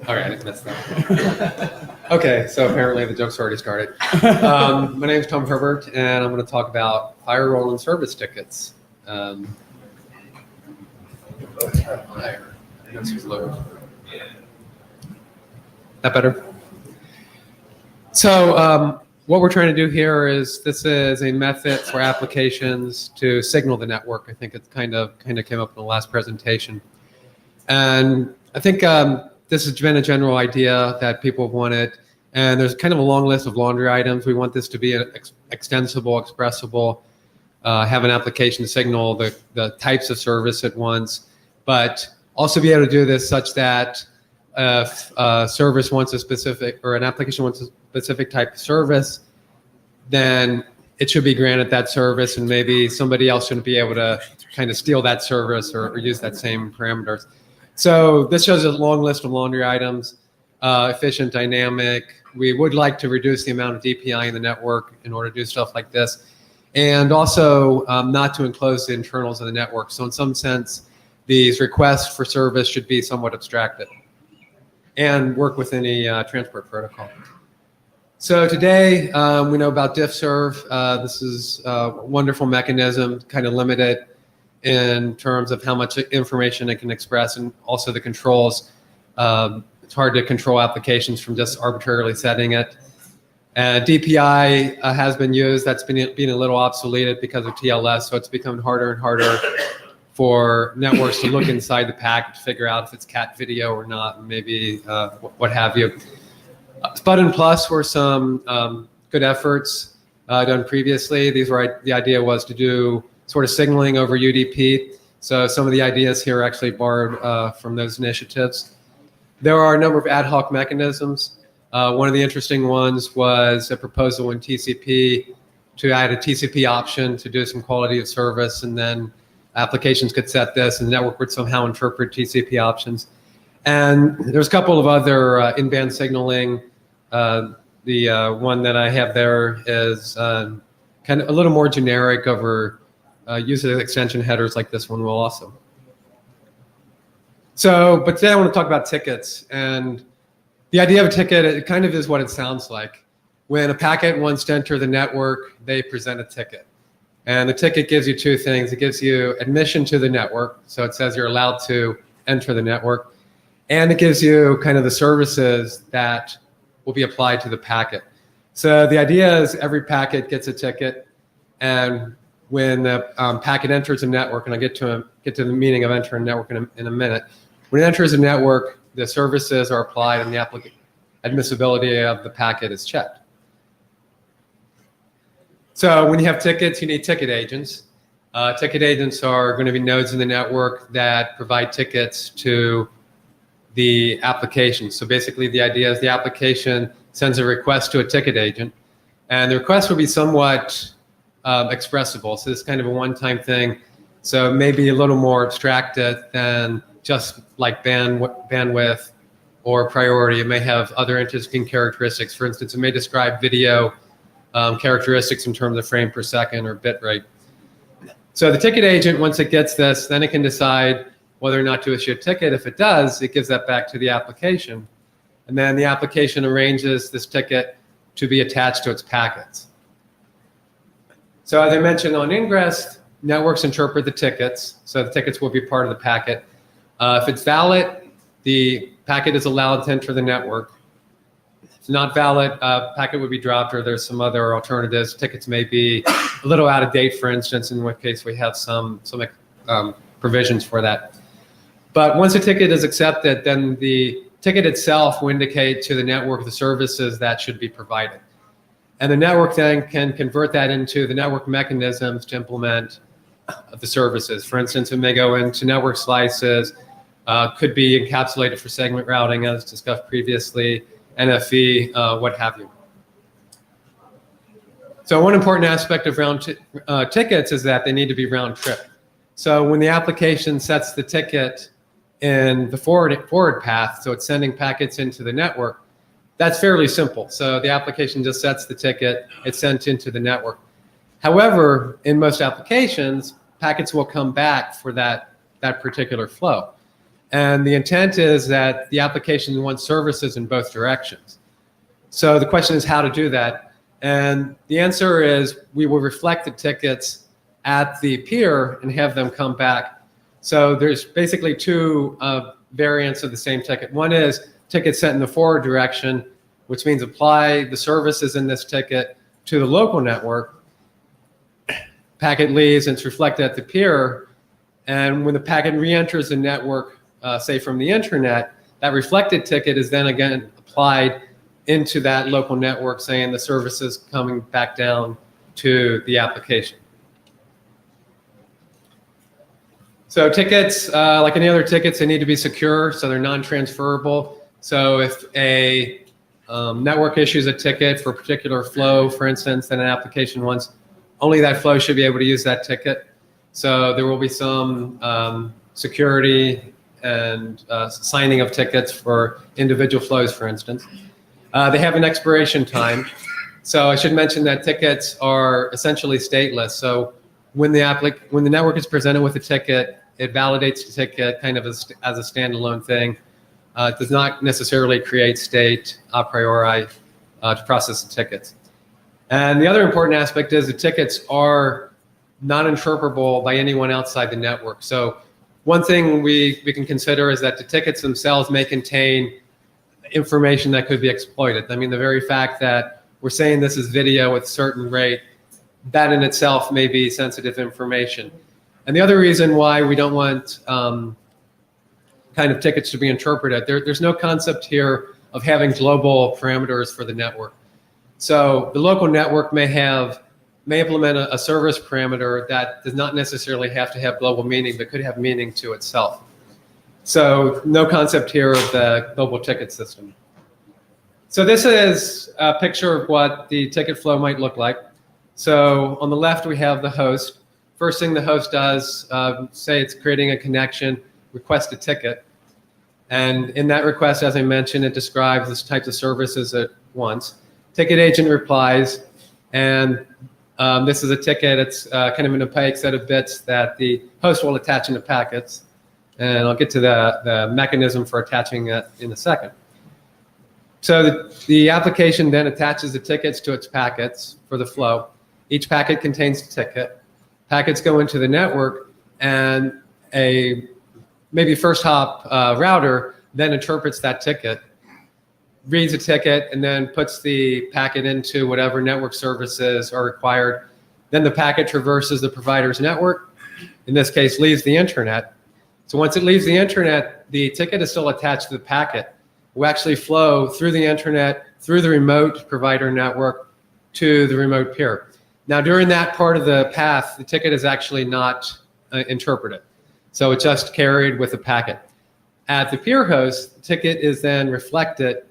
K: All right, I messed that. Okay, so apparently the joke's already started. My name is Tom Herbert, and I'm going to talk about firewall and service tickets. This was low. That better? So what we're trying to do here is, this is a method for applications to signal the network. I think it kind of came up in the last presentation. And I think this has been a general idea that people have wanted. And there's kind of a long list of laundry items. We want this to be extensible, expressible, have an application signal the types of service it wants, but also be able to do this such that if a service wants a specific, or an application wants a specific type of service, then it should be granted that service, and maybe somebody else shouldn't be able to kind of steal that service or use that same parameters. So this shows a long list of laundry items, efficient, dynamic. We would like to reduce the amount of DPI in the network in order to do stuff like this, and also not to enclose the internals of the network. So in some sense, these requests for service should be somewhat abstracted and work within a transport protocol. So today we know about diffserv. This is a wonderful mechanism, kind of limited in terms of how much information it can express, and also the controls. It's hard to control applications from just arbitrarily setting it. DPI has been used. That's been a little obsoleted because of TLS, so it's become harder and harder for networks to look inside the packet to figure out if it's cat video or not, and maybe what have you. Spud and Plus were some good efforts done previously. The idea was to do sort of signaling over UDP. So some of the ideas here are actually borrowed from those initiatives. There are a number of ad hoc mechanisms. One of the interesting ones was a proposal in TCP to add a TCP option to do some quality of service, and then applications could set this, and the network would somehow interpret TCP options. And there's a couple of other in-band signaling. The one that I have there is kind of a little more generic over use of extension headers, like this one will also. So, but today I want to talk about tickets. And the idea of a ticket, it kind of is what it sounds like. When a packet wants to enter the network, they present a ticket. And the ticket gives you two things. It gives you admission to the network, so it says you're allowed to enter the network. And it gives you kind of the services that will be applied to the packet. So the idea is every packet gets a ticket, and when the packet enters a network, and I'll get to the meaning of entering a network in a minute, when it enters a network, the services are applied and the admissibility of the packet is checked. So when you have tickets, you need ticket agents. Ticket agents are going to be nodes in the network that provide tickets to the application. So basically the idea is the application sends a request to a ticket agent, and the request will be somewhat expressible. So this is kind of a one-time thing. So maybe a little more abstracted than just like bandwidth or priority. It may have other interesting characteristics. For instance, it may describe video characteristics in terms of frame per second or bit rate. So the ticket agent, once it gets this, then it can decide whether or not to issue a ticket. If it does, it gives that back to the application. And then the application arranges this ticket to be attached to its packets. So as I mentioned on ingress, networks interpret the tickets. So the tickets will be part of the packet. If it's valid, the packet is allowed to enter the network. If it's not valid, packet would be dropped, or there's some other alternatives. Tickets may be a little out of date, for instance, in which case we have some provisions for that. But once a ticket is accepted, then the ticket itself will indicate to the network the services that should be provided. And the network then can convert that into the network mechanisms to implement the services. For instance, it may go into network slices, could be encapsulated for segment routing, as discussed previously, NFV, what have you. So one important aspect of tickets is that they need to be round trip. So when the application sets the ticket in the forward path, so it's sending packets into the network, that's fairly simple. So the application just sets the ticket, it's sent into the network. However, in most applications, packets will come back for that particular flow. And the intent is that the application wants services in both directions. So the question is how to do that. And the answer is we will reflect the tickets at the peer and have them come back. So there's basically two variants of the same ticket. One is ticket sent in the forward direction, which means apply the services in this ticket to the local network. Packet leaves and it's reflected at the peer. And when the packet re-enters the network, say from the internet, that reflected ticket is then again applied into that local network, saying the services coming back down to the application. So tickets, like any other tickets, they need to be secure, so they're non-transferable. So if a network issues a ticket for a particular flow, for instance, that an application wants, only that flow should be able to use that ticket. So there will be some security and signing of tickets for individual flows, for instance. They have an expiration time. So I should mention that tickets are essentially stateless. So when the network is presented with a ticket, it validates the ticket kind of as a standalone thing. It does not necessarily create state a priori to process the tickets. And the other important aspect is the tickets are not interpretable by anyone outside the network. So one thing we can consider is that the tickets themselves may contain information that could be exploited. I mean, the very fact that we're saying this is video with a certain rate, that in itself may be sensitive information. And the other reason why we don't want kind of tickets to be interpreted, there's no concept here of having global parameters for the network. So the local network may implement a service parameter that does not necessarily have to have global meaning, but could have meaning to itself. So no concept here of the global ticket system. So this is a picture of what the ticket flow might look like. So on the left, we have the host. First thing the host does, say it's creating a connection, request a ticket. And in that request, as I mentioned, it describes the types of services it wants. Ticket agent replies, and this is a ticket. It's kind of an opaque set of bits that the host will attach into packets. And I'll get to the mechanism for attaching it in a second. So the application then attaches the tickets to its packets for the flow. Each packet contains a ticket. Packets go into the network, and a maybe first hop router then interprets that ticket, reads a ticket, and then puts the packet into whatever network services are required. Then the packet traverses the provider's network, in this case leaves the internet. So once it leaves the internet, the ticket is still attached to the packet. It will actually flow through the internet, through the remote provider network to the remote peer. Now during that part of the path, the ticket is actually not interpreted. So it's just carried with the packet. At the peer host, the ticket is then reflected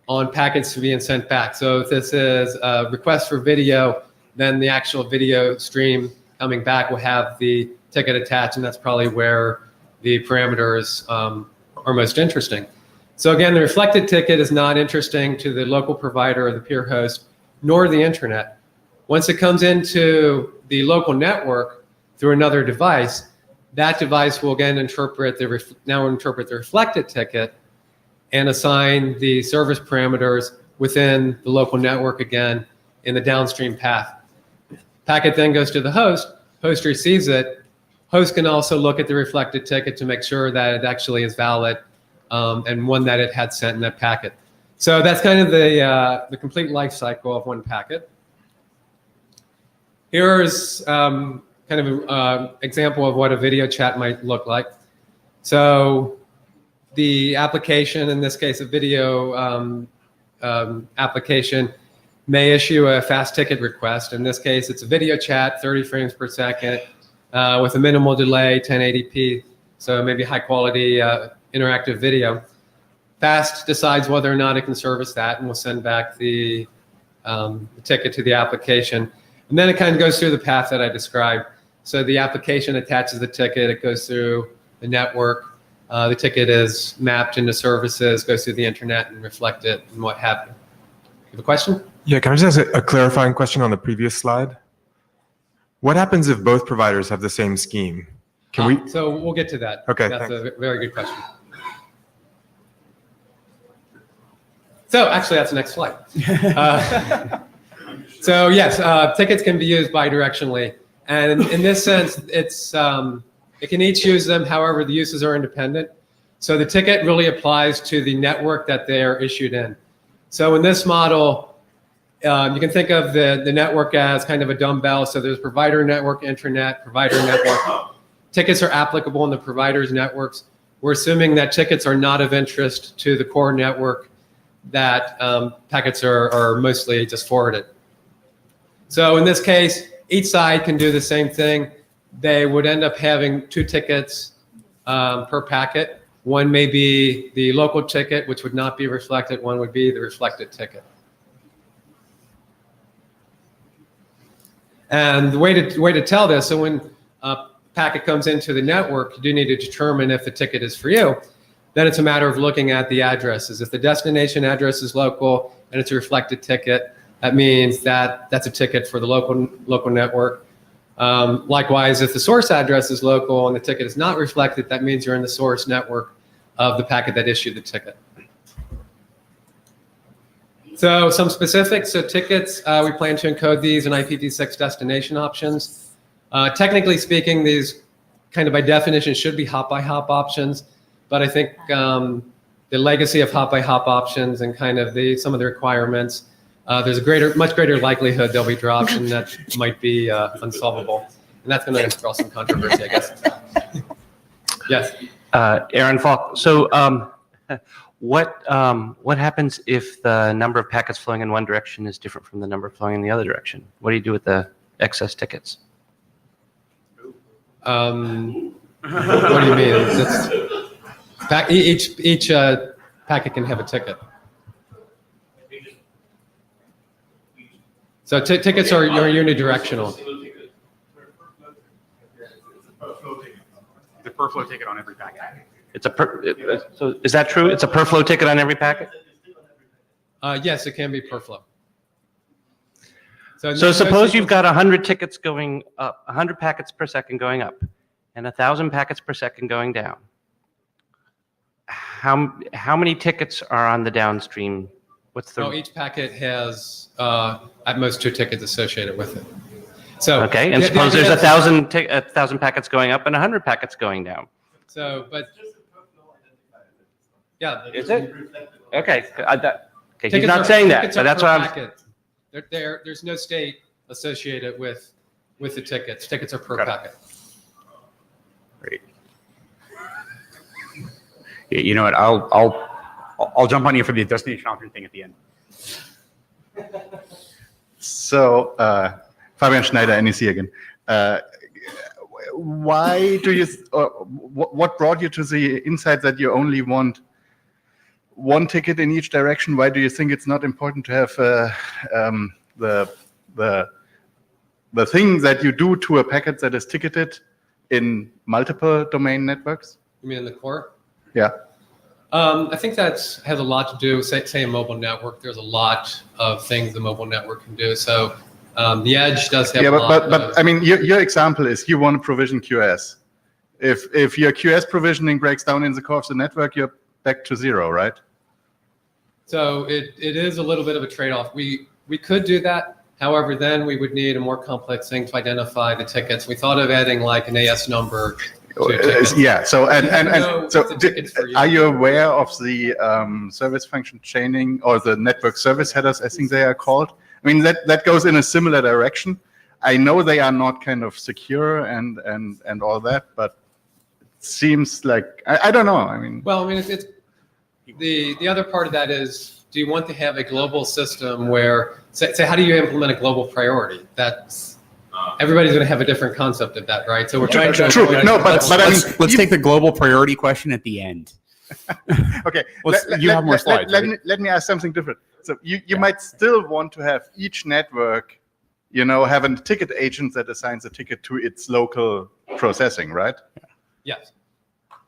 K: on packets being sent back. So if this is a request for video, then the actual video stream coming back will have the ticket attached, and that's probably where the parameters are most interesting. So again, the reflected ticket is not interesting to the local provider or the peer host, nor the internet. Once it comes into the local network through another device, that device will again interpret the reflected ticket and assign the service parameters within the local network again in the downstream path. Packet then goes to the host receives it. Host can also look at the reflected ticket to make sure that it actually is valid and one that it had sent in that packet. So that's kind of the complete life cycle of one packet. Here's kind of an example of what a video chat might look like. So the application, in this case a video application, may issue a fast ticket request. In this case, it's a video chat, 30 frames per second, with a minimal delay, 1080p, so maybe high quality interactive video. Fast decides whether or not it can service that and will send back the ticket to the application. And then it kind of goes through the path that I described. So the application attaches the ticket, it goes through the network, the ticket is mapped into services, goes through the internet and reflected and what have you. You have a question?
L: Yeah, can I just ask a clarifying question on the previous slide? What happens if both providers have the same scheme? Can we?
K: So we'll get to that.
L: Okay,
K: That's
L: thanks.
K: a very good question. So actually, that's the next slide. So yes, tickets can be used bidirectionally. And in this sense, it can each use them, however, the uses are independent. So the ticket really applies to the network that they are issued in. So in this model, you can think of the network as kind of a dumbbell. So there's provider network, intranet, provider network. Tickets are applicable in the provider's networks. We're assuming that tickets are not of interest to the core network, that packets are mostly just forwarded. So in this case, each side can do the same thing. They would end up having 2 tickets per packet, One may be the local ticket, which would not be reflected. One would be the reflected ticket. And the way to tell this, so when a packet comes into the network, you do need to determine if the ticket is for you. Then it's a matter of looking at the addresses. If the destination address is local and it's a reflected ticket, that means that that's a ticket for the local network. Likewise, if the source address is local and the ticket is not reflected, that means you're in the source network of the packet that issued the ticket. So some specifics, so tickets, we plan to encode these in IPv6 destination options. Technically speaking, these kind of by definition should be hop-by-hop options, but I think the legacy of hop-by-hop options and kind of some of the requirements, there's a much greater likelihood they'll be dropped and that might be unsolvable. And that's going to draw some controversy, I guess. Yes.
M: Aaron Falk. So what happens if the number of packets flowing in one direction is different from the number flowing in the other direction? What do you do with the excess tickets?
K: What do you mean? Each packet can have a ticket. So tickets are unidirectional.
A: The per flow ticket on every packet.
M: So is that true? It's a per flow ticket on every packet?
K: Yes, it can be per flow.
M: So suppose you've got 100 tickets going up, 100 packets per second going up, and 1,000 packets per second going down. How many tickets are on the downstream? What's the?
K: Each packet has at most 2 tickets associated with it. So
M: okay, and suppose there's 1,000 packets going up and 100 packets going down.
K: So, but yeah,
M: is it? Okay, okay. He's not saying that, but that's what I'm.
K: There's no state associated with the tickets. Tickets are per packet.
A: Great. You know what? I'll jump on you for the destination option thing at the end.
H: So, Fabian Schneider, NEC again. Why do you? What brought you to the insight that you only want one ticket in each direction? Why do you think it's not important to have the thing that you do to a packet that is ticketed in multiple domain networks?
K: You mean in the core?
H: Yeah.
K: I think that has a lot to do, say a mobile network. There's a lot of things the mobile network can do. So the edge does have a lot.
H: But I mean, your example is you want to provision QS. If your QS provisioning breaks down in the core of the network, you're back to zero, right?
K: So it is a little bit of a trade-off. We could do that. However, then we would need a more complex thing to identify the tickets. We thought of adding like an AS number.
H: Yeah. So are you aware of the service function chaining or the network service headers? I think they are called. I mean that goes in a similar direction. I know they are not kind of secure and all that, but it seems like I don't know. I mean.
K: Well, I mean it's the other part of that is. Do you want to have a global system where, say how do you implement a global priority? That's everybody's going to have a different concept of that, right? So we're trying to.
H: True. No, but I mean,
A: let's take the global priority question at the end.
H: Okay.
A: You have more slides.
H: Let me ask something different. So you might still want to have each network, have a ticket agent that assigns a ticket to its local processing, right?
K: Yes.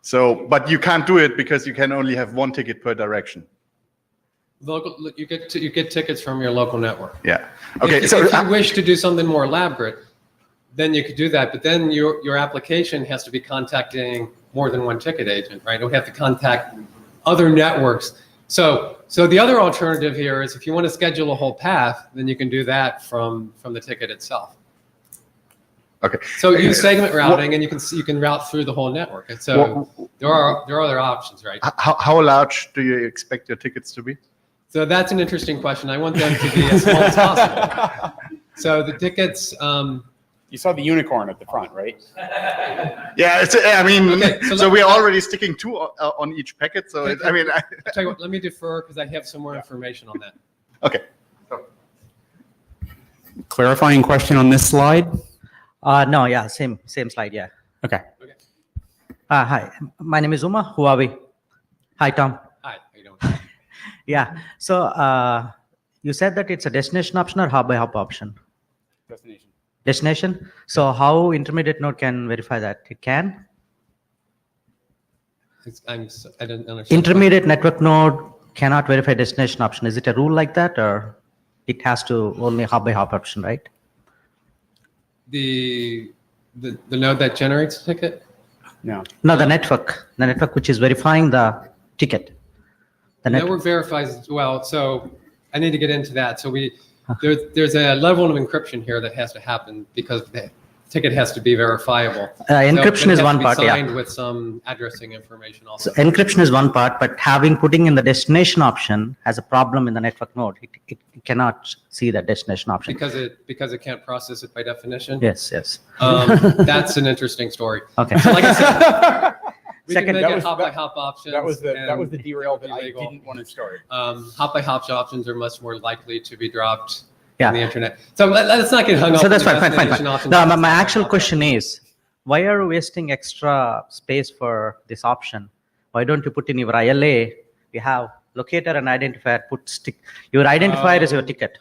H: So, but you can't do it because you can only have one ticket per direction.
K: You get tickets from your local network.
H: Yeah. Okay.
K: If you wish to do something more elaborate, then you could do that. But then your application has to be contacting more than one ticket agent, right? It would have to contact other networks. So the other alternative here is if you want to schedule a whole path, then you can do that from the ticket itself.
H: Okay.
K: So you use segment routing, and you can route through the whole network. And so there are other options, right?
H: How large do you expect your tickets to be?
K: So that's an interesting question. I want them to be as small as possible. So the tickets.
A: You saw the unicorn at the front, right?
H: Yeah, so we're already sticking 2 on each packet. So
K: tell you what, let me defer because I have some more information on that.
H: Okay.
A: Clarifying question on this slide?
N: No, yeah, same slide, yeah.
A: Okay.
N: Hi, my name is Uma, Huawei Hi, Tom.
K: Hi, how you doing?
N: Yeah. So you said that it's a destination option or hop by hop option?
A: Destination.
N: Destination. So how intermediate node can verify that? It can?
K: I didn't understand.
N: Intermediate network node cannot verify destination option. Is it a rule like that, or it has to only hop by hop option, right?
K: The node that generates the ticket?
A: No.
N: No, the network which is verifying the ticket. The
K: network verifies, well, so I need to get into that. So there's a level of encryption here that has to happen because the ticket has to be verifiable.
N: Encryption is one part,
K: signed with some addressing information also.
N: So encryption is one part, but putting in the destination option has a problem in the network node. It cannot see the destination option.
K: Because it can't process it by definition?
N: Yes.
K: That's an interesting story.
N: Okay.
K: So like I said, we
A: Second,
K: can
A: that
K: make
A: was
K: it hop by hop options.
A: That was the derail that I
K: illegal.
A: didn't want to start.
K: Hop by hop options are much more likely to be dropped
N: Yeah.
K: on the internet. So let's not get hung up.
N: So that's
K: on the
N: fine.
K: destination options.
N: No, my actual question is, why are you wasting extra space for this option? Why don't you put in your ILA? You have locator and identifier. Your identifier is your ticket.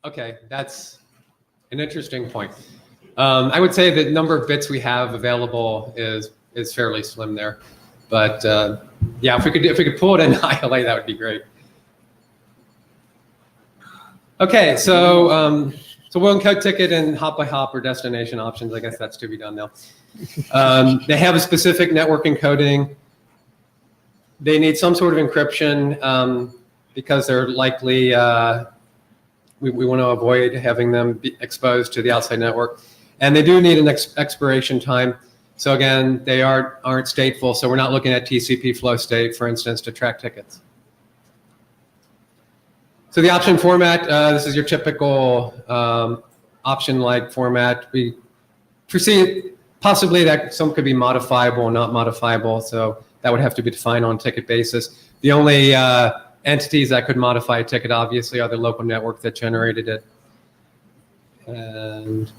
K: Okay, that's an interesting point. I would say the number of bits we have available is fairly slim there, but yeah, if we could pull it in ILA, that would be great. Okay, so we'll encode ticket and hop by hop or destination options. I guess that's to be done now. They have a specific network encoding. They need some sort of encryption because they're likely, we want to avoid having them be exposed to the outside network. And they do need an expiration time. So again, they aren't stateful, so we're not looking at TCP flow state, for instance, to track tickets. So the option format, this is your typical option-like format. We foresee possibly that some could be modifiable or not modifiable, so that would have to be defined on a ticket basis. The only entities that could modify a ticket, obviously, are the local network that generated it. And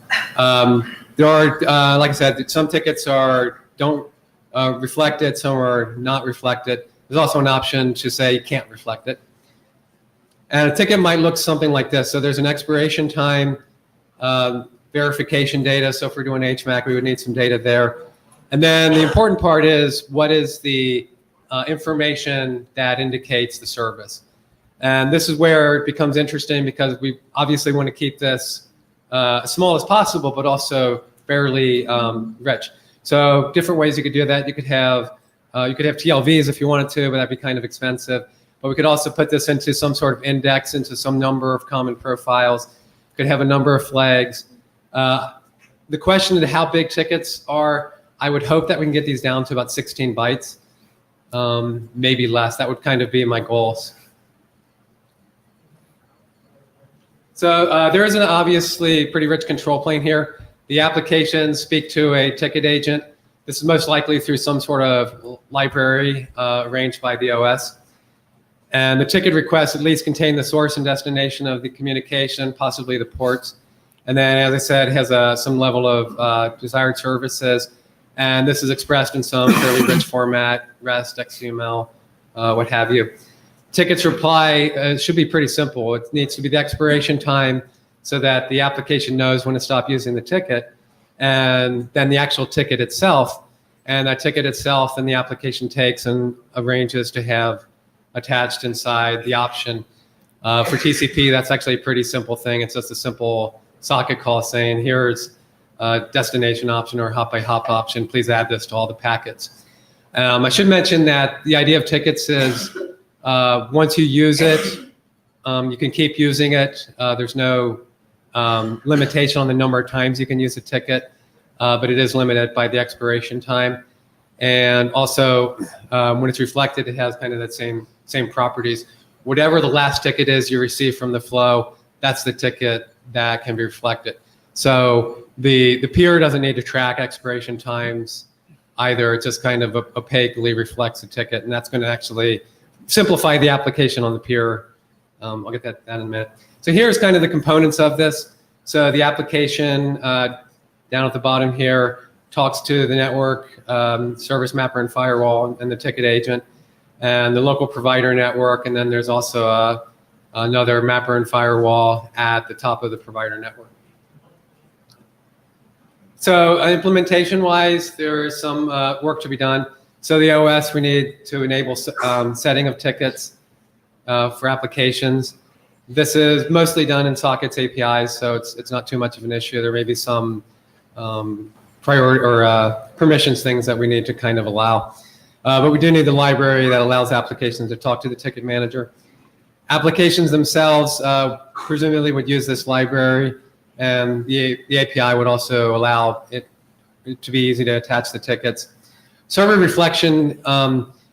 K: there are, like I said, some tickets don't reflect it, some are not reflected. There's also an option to say you can't reflect it. And a ticket might look something like this. So there's an expiration time, verification data. So if we're doing HMAC, we would need some data there. And then the important part is what is the information that indicates the service. And this is where it becomes interesting because we obviously want to keep this as small as possible, but also fairly rich. So different ways you could do that. You could have TLVs if you wanted to, but that'd be kind of expensive. But we could also put this into some sort of index, into some number of common profiles. Could have a number of flags. The question of how big tickets are, I would hope that we can get these down to about 16 bytes, maybe less. That would kind of be my goals. So there is an obviously pretty rich control plane here. The applications speak to a ticket agent. This is most likely through some sort of library arranged by the OS. And the ticket requests at least contain the source and destination of the communication, possibly the ports. And then, as I said, it has some level of desired services. And this is expressed in some fairly rich format, REST, XML, what have you. Tickets reply should be pretty simple. It needs to be the expiration time so that the application knows when to stop using the ticket. And then the actual ticket itself. And that ticket itself, then the application takes and arranges to have attached inside the option. For TCP, that's actually a pretty simple thing. It's just a simple socket call saying, here's a destination option or hop by hop option. Please add this to all the packets. I should mention that the idea of tickets is once you use it, you can keep using it. There's no limitation on the number of times you can use a ticket, but it is limited by the expiration time. And also, when it's reflected, it has kind of that same properties. Whatever the last ticket is you receive from the flow, that's the ticket that can be reflected. So the peer doesn't need to track expiration times either. It just kind of opaquely reflects the ticket, and that's going to actually simplify the application on the peer. I'll get that in a minute. So here's kind of the components of this. So the application down at the bottom here, talks to the network, service mapper and firewall, and the ticket agent, and the local provider network, and then there's also another mapper and firewall at the top of the provider network. So implementation-wise, there is some work to be done. So the OS, we need to enable setting of tickets for applications. This is mostly done in sockets APIs, so it's not too much of an issue. There may be some priority or permissions things that we need to kind of allow. But we do need the library that allows applications to talk to the ticket manager. Applications themselves presumably would use this library, and the API would also allow it to be easy to attach the tickets. Server reflection,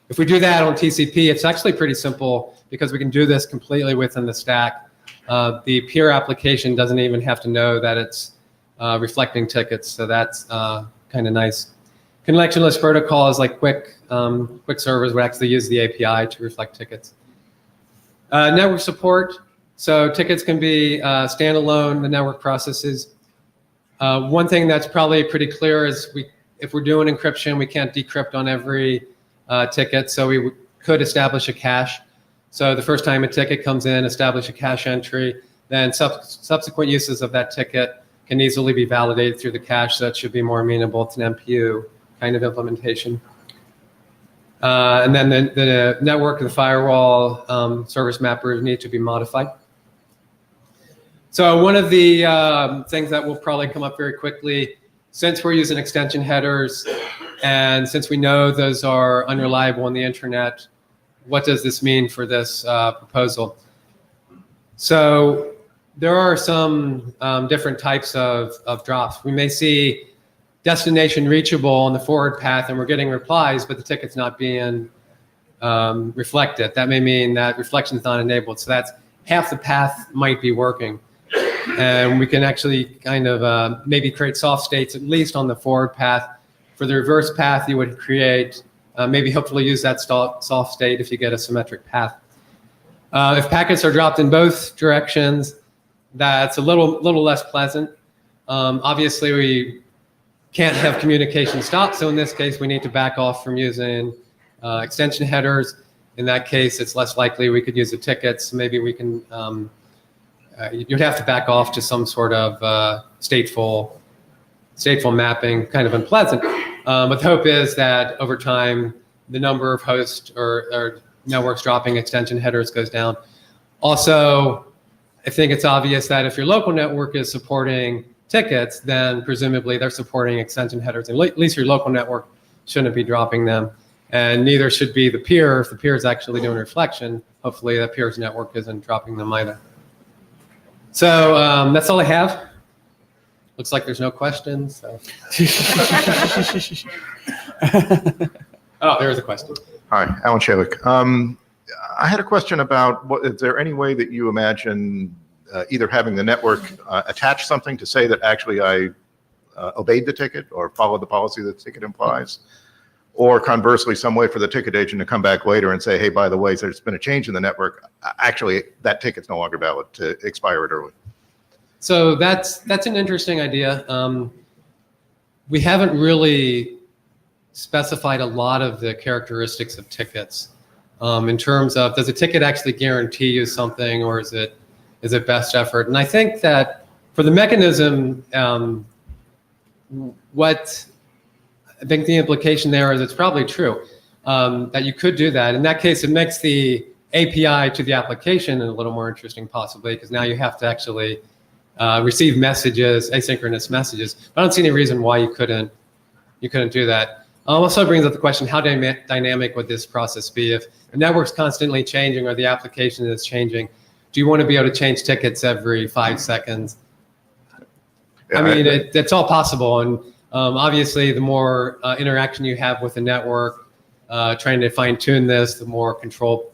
K: if we do that on TCP, it's actually pretty simple because we can do this completely within the stack. The peer application doesn't even have to know that it's reflecting tickets, so that's kind of nice. Connectionless protocols like quick servers would actually use the API to reflect tickets. Network support, so tickets can be standalone, the network processes. One thing that's probably pretty clear is if we're doing encryption, we can't decrypt on every ticket, so we could establish a cache. So the first time a ticket comes in, establish a cache entry, then subsequent uses of that ticket can easily be validated through the cache, so it should be more amenable to an MPU kind of implementation. And then the network and the firewall service mappers need to be modified. So one of the things that will probably come up very quickly, since we're using extension headers, and since we know those are unreliable on the internet, what does this mean for this proposal? So there are some different types of drops. We may see destination reachable on the forward path and we're getting replies, but the ticket's not being reflected. That may mean that reflection is not enabled. So that's half the path might be working. And we can actually kind of maybe create soft states, at least on the forward path. For the reverse path, you would create, maybe hopefully use that soft state if you get a symmetric path. If packets are dropped in both directions, that's a little less pleasant. Obviously, we can't have communication stop, so in this case, we need to back off from using extension headers. In that case, it's less likely we could use the tickets. Maybe we can, you'd have to back off to some sort of stateful mapping, kind of unpleasant. But the hope is that over time, the number of hosts or networks dropping extension headers goes down. Also, I think it's obvious that if your local network is supporting tickets, then presumably they're supporting extension headers. And at least your local network shouldn't be dropping them. And neither should be the peer. If the peer is actually doing reflection, hopefully the peer's network isn't dropping them either. So that's all I have. Looks like there's no questions. So. Oh, there is a question.
O: Hi, Alan Chalik. I had a question about, is there any way that you imagine either having the network attach something to say that actually I obeyed the ticket or followed the policy that the ticket implies, or conversely some way for the ticket agent to come back later and say, hey, by the way, there's been a change in the network. Actually, that ticket's no longer valid, to expire it early.
K: So that's an interesting idea. We haven't really specified a lot of the characteristics of tickets in terms of, does a ticket actually guarantee you something, or is it best effort? And I think that for the mechanism, what I think the implication there is it's probably true that you could do that. In that case, it makes the API to the application a little more interesting, possibly, because now you have to actually receive messages, asynchronous messages. But I don't see any reason why you couldn't do that. Also brings up the question, how dynamic would this process be? If the network's constantly changing or the application is changing, do you want to be able to change tickets every 5 seconds? I mean, it's all possible. And obviously, the more interaction you have with the network, trying to fine tune this, the more control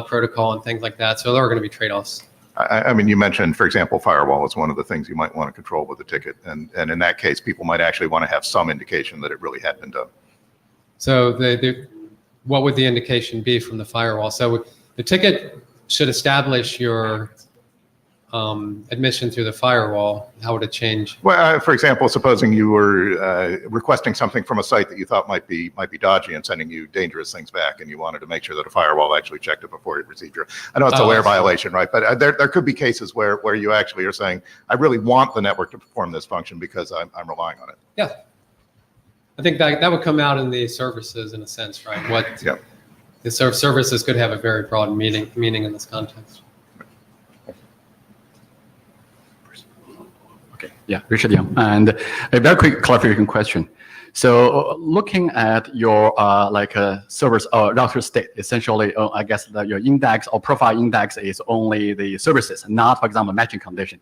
K: protocol and things like that. So there are going to be trade-offs.
O: I mean, you mentioned, for example, firewall is one of the things you might want to control with a ticket. And in that case, people might actually want to have some indication that it really had been done.
K: So what would the indication be from the firewall? So the ticket should establish your admission through the firewall, how would it change?
O: Well, for example, supposing you were requesting something from a site that you thought might be dodgy and sending you dangerous things back, and you wanted to make sure that a firewall actually checked it before it received your. I know it's a layer violation, right? But there could be cases where you actually are saying, I really want the network to perform this function because I'm relying on it.
K: Yeah, I think that would come out in the services in a sense, right? What the services could have a very broad meaning in this context.
E: Okay, yeah, Richard Young. And a very quick clarification question. So looking at your servers or router state, essentially, I guess that your index or profile index is only the services, not, for example, matching condition.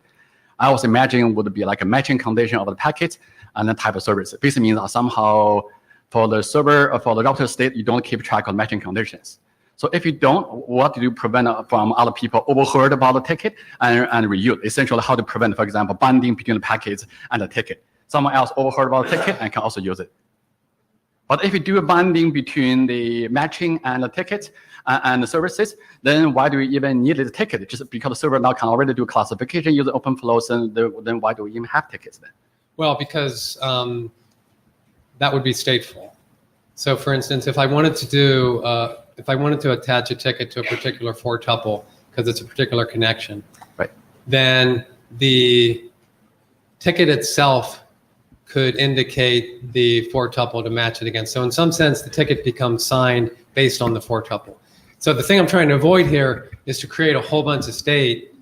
E: I was imagining would be like a matching condition of the packet and the type of service. Basically means somehow for the server or for the router state, you don't keep track of matching conditions. So if you don't, what do you prevent from other people overheard about the ticket and reuse? Essentially, how to prevent, for example, binding between the packets and the ticket. Someone else overheard about the ticket and can also use it. But if you do a binding between the matching and the ticket and the services, then why do we even need the ticket? Just because the server now can already do classification using open flows, and then why do we even have tickets then?
K: Well, because that would be stateful. So, for instance, if I wanted to attach a ticket to a particular for tuple because it's a particular connection,
E: right,
K: then the ticket itself could indicate the for tuple to match it against. So in some sense, the ticket becomes signed based on the for tuple. So the thing I'm trying to avoid here is to create a whole bunch of state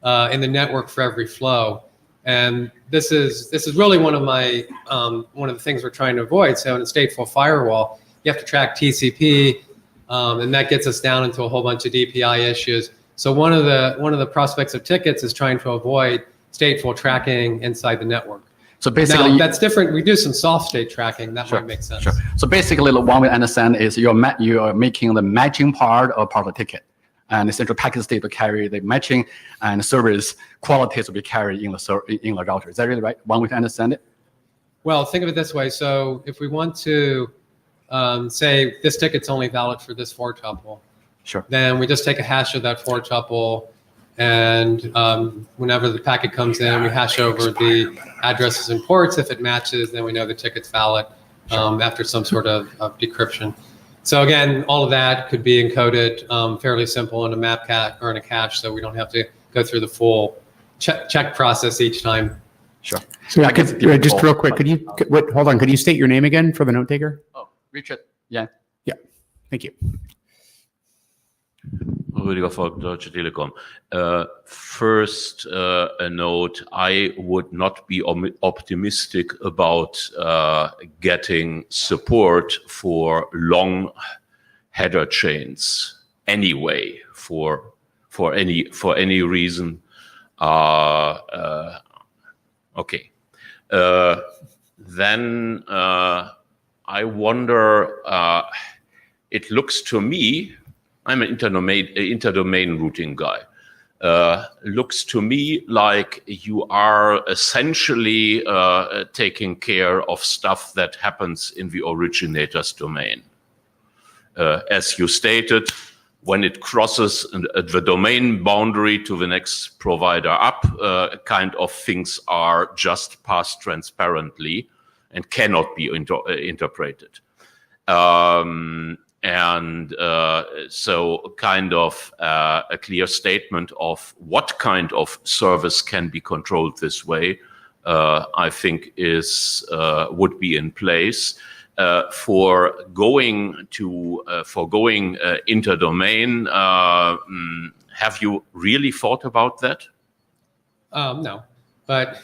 K: in the network for every flow. And this is really one of the things we're trying to avoid. So in a stateful firewall, you have to track TCP, and that gets us down into a whole bunch of DPI issues. So one of the prospects of tickets is trying to avoid stateful tracking inside the network.
E: So basically,
K: now, that's different. We do some soft state tracking. That
E: sure,
K: might make sense.
E: Sure. So basically, the one we understand is you are making the matching part of the ticket, and the central packet state to carry the matching, and service qualities will be carried in the router. Is that really right? One way to understand it?
K: Well, think of it this way. So if we want to say this ticket's only valid for this for tuple,
E: sure,
K: then we just take a hash of that for tuple. And whenever the packet comes in, we hash over the addresses and ports. If it matches, then we know the ticket's valid after some sort of decryption. So again, all of that could be encoded fairly simple in a map or in a cache, so we don't have to go through the full check process each time.
E: Sure.
A: So just real quick, hold on, could you state your name again for the note taker?
E: Oh, Richard. Yeah.
A: Yeah. Thank you.
J: Rüdiger Volk, Deutsche Telekom. First, a note, I would not be optimistic about getting support for long header chains anyway, for any reason. Okay. Then I wonder, it looks to me, I'm an interdomain routing guy. Looks to me like you are essentially taking care of stuff that happens in the originator's domain. As you stated, when it crosses the domain boundary to the next provider up, kind of things are just passed transparently and cannot be interpreted. So kind of a clear statement of what kind of service can be controlled this way, I think would be in place. For going interdomain, have you really thought about that?
K: No, but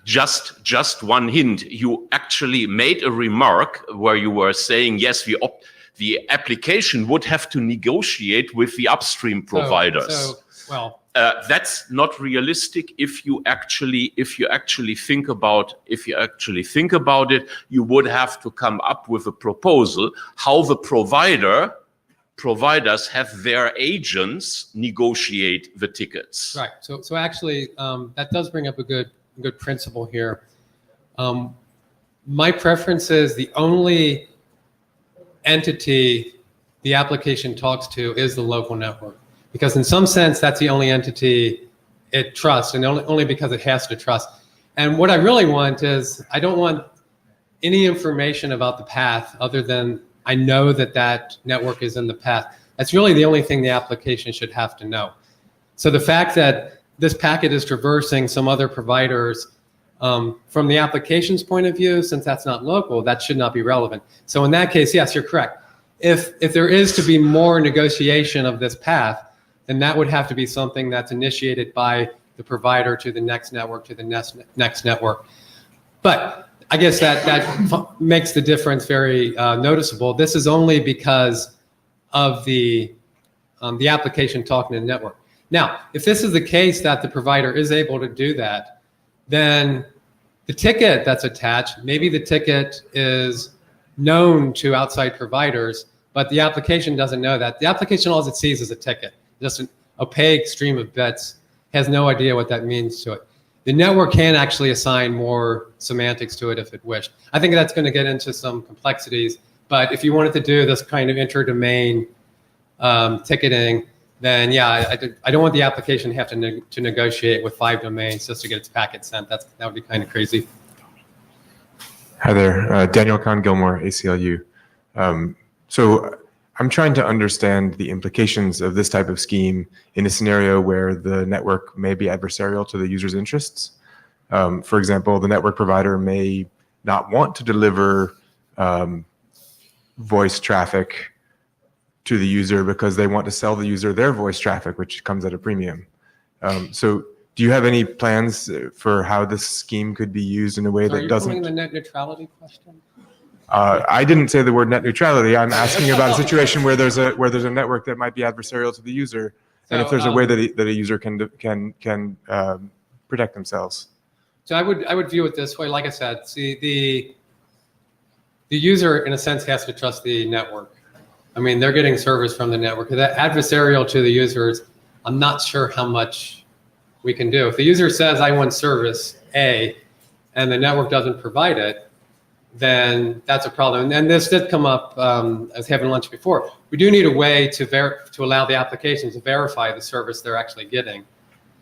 J: just one hint. You actually made a remark where you were saying, yes, the application would have to negotiate with the upstream providers. That's not realistic. If you actually think about it, you would have to come up with a proposal how the providers have their agents negotiate the tickets.
K: Right. So actually, that does bring up a good principle here. My preference is the only entity the application talks to is the local network. because in some sense, that's the only entity it trusts, and only because it has to trust. And what I really want is, I don't want any information about the path other than I know that that network is in the path. That's really the only thing the application should have to know. So the fact that this packet is traversing some other providers, from the application's point of view, since that's not local, that should not be relevant. So in that case, yes, you're correct. If there is to be more negotiation of this path, then that would have to be something that's initiated by the provider to the next network, to the next network. But I guess that makes the difference very noticeable. This is only because of the application talking to the network. Now, if this is the case that the provider is able to do that, then the ticket that's attached, maybe the ticket is known to outside providers, but the application doesn't know that. The application, all it sees is a ticket, just an opaque stream of bits, has no idea what that means to it. The network can actually assign more semantics to it if it wished. I think that's going to get into some complexities, but if you wanted to do this kind of inter-domain ticketing, then yeah, I don't want the application to have to negotiate with 5 domains just to get its packet sent. That would be kind of crazy.
L: Hi there, Daniel Kahn-Gilmore, ACLU. So I'm trying to understand the implications of this type of scheme in a scenario where the network may be adversarial to the user's interests. For example, the network provider may not want to deliver voice traffic to the user because they want to sell the user their voice traffic, which comes at a premium. So do you have any plans for how this scheme could be used in a way that doesn't...
K: Are you pulling the net neutrality question?
L: I didn't say the word net neutrality. I'm asking about a situation where there's a network that might be adversarial to the user, and if there's a way that a user can protect themselves.
K: So I would view it this way. Like I said, see, the user in a sense has to trust the network. I mean, they're getting service from the network. That adversarial to the users, I'm not sure how much we can do. If the user says, I want service A, and the network doesn't provide it, then that's a problem. And this did come up as having lunch before. We do need a way to allow the application to verify the service they're actually getting.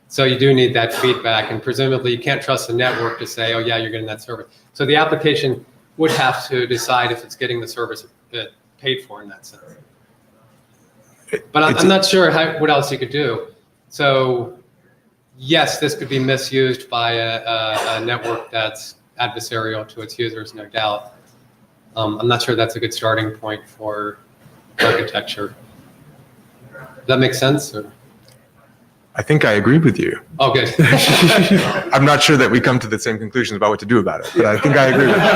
K: So you do need that feedback, and presumably you can't trust the network to say, oh yeah, you're getting that service. So the application would have to decide if it's getting the service it paid for in that sense. But I'm not sure what else you could do. So yes, this could be misused by a network that's adversarial to its users, no doubt. I'm not sure that's a good starting point for architecture. Does that make sense? Or?
L: I think I agree with you.
K: Oh, good.
L: I'm not sure that we come to the same conclusions about what to do about it, but I think I agree with you.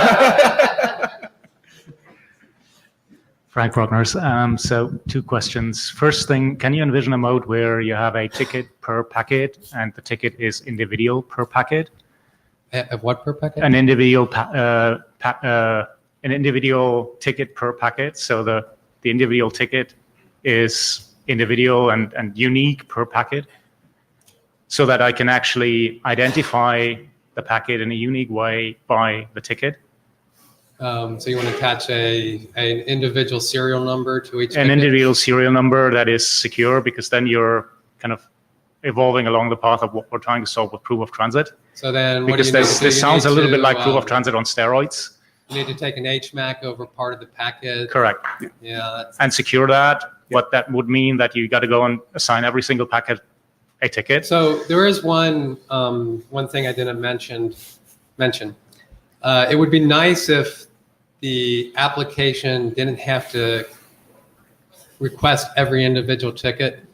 P: Frank Brockners. So 2 questions. First thing, can you envision a mode where you have a ticket per packet and the ticket is individual per packet?
K: What per packet?
P: An individual ticket per packet. So the individual ticket is individual and unique per packet, so that I can actually identify the packet in a unique way by the ticket.
K: So you want to attach an individual serial number to each
P: An
K: ticket?
P: individual serial number that is secure, because then you're kind of evolving along the path of what we're trying to solve with proof of transit.
K: So then
P: because this sounds a little bit like proof of transit on steroids.
K: You need to take an HMAC over part of the packet.
P: Correct.
K: Yeah.
P: And secure that. What that would mean that you got to go and assign every single packet a ticket.
K: So there is one thing I didn't mention. It would be nice if the application didn't have to request every individual ticket.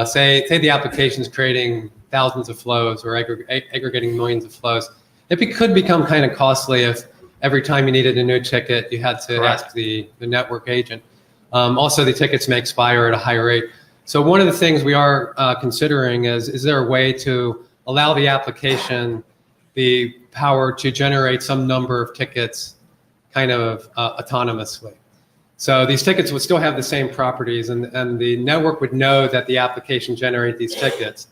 K: Say the application is creating thousands of flows or aggregating millions of flows. It could become kind of costly if every time you needed a new ticket, you had to ask the network agent. Also, the tickets may expire at a higher rate. So one of the things we are considering is there a way to allow the application the power to generate some number of tickets kind of autonomously? So these tickets would still have the same properties, and the network would know that the application generated these tickets.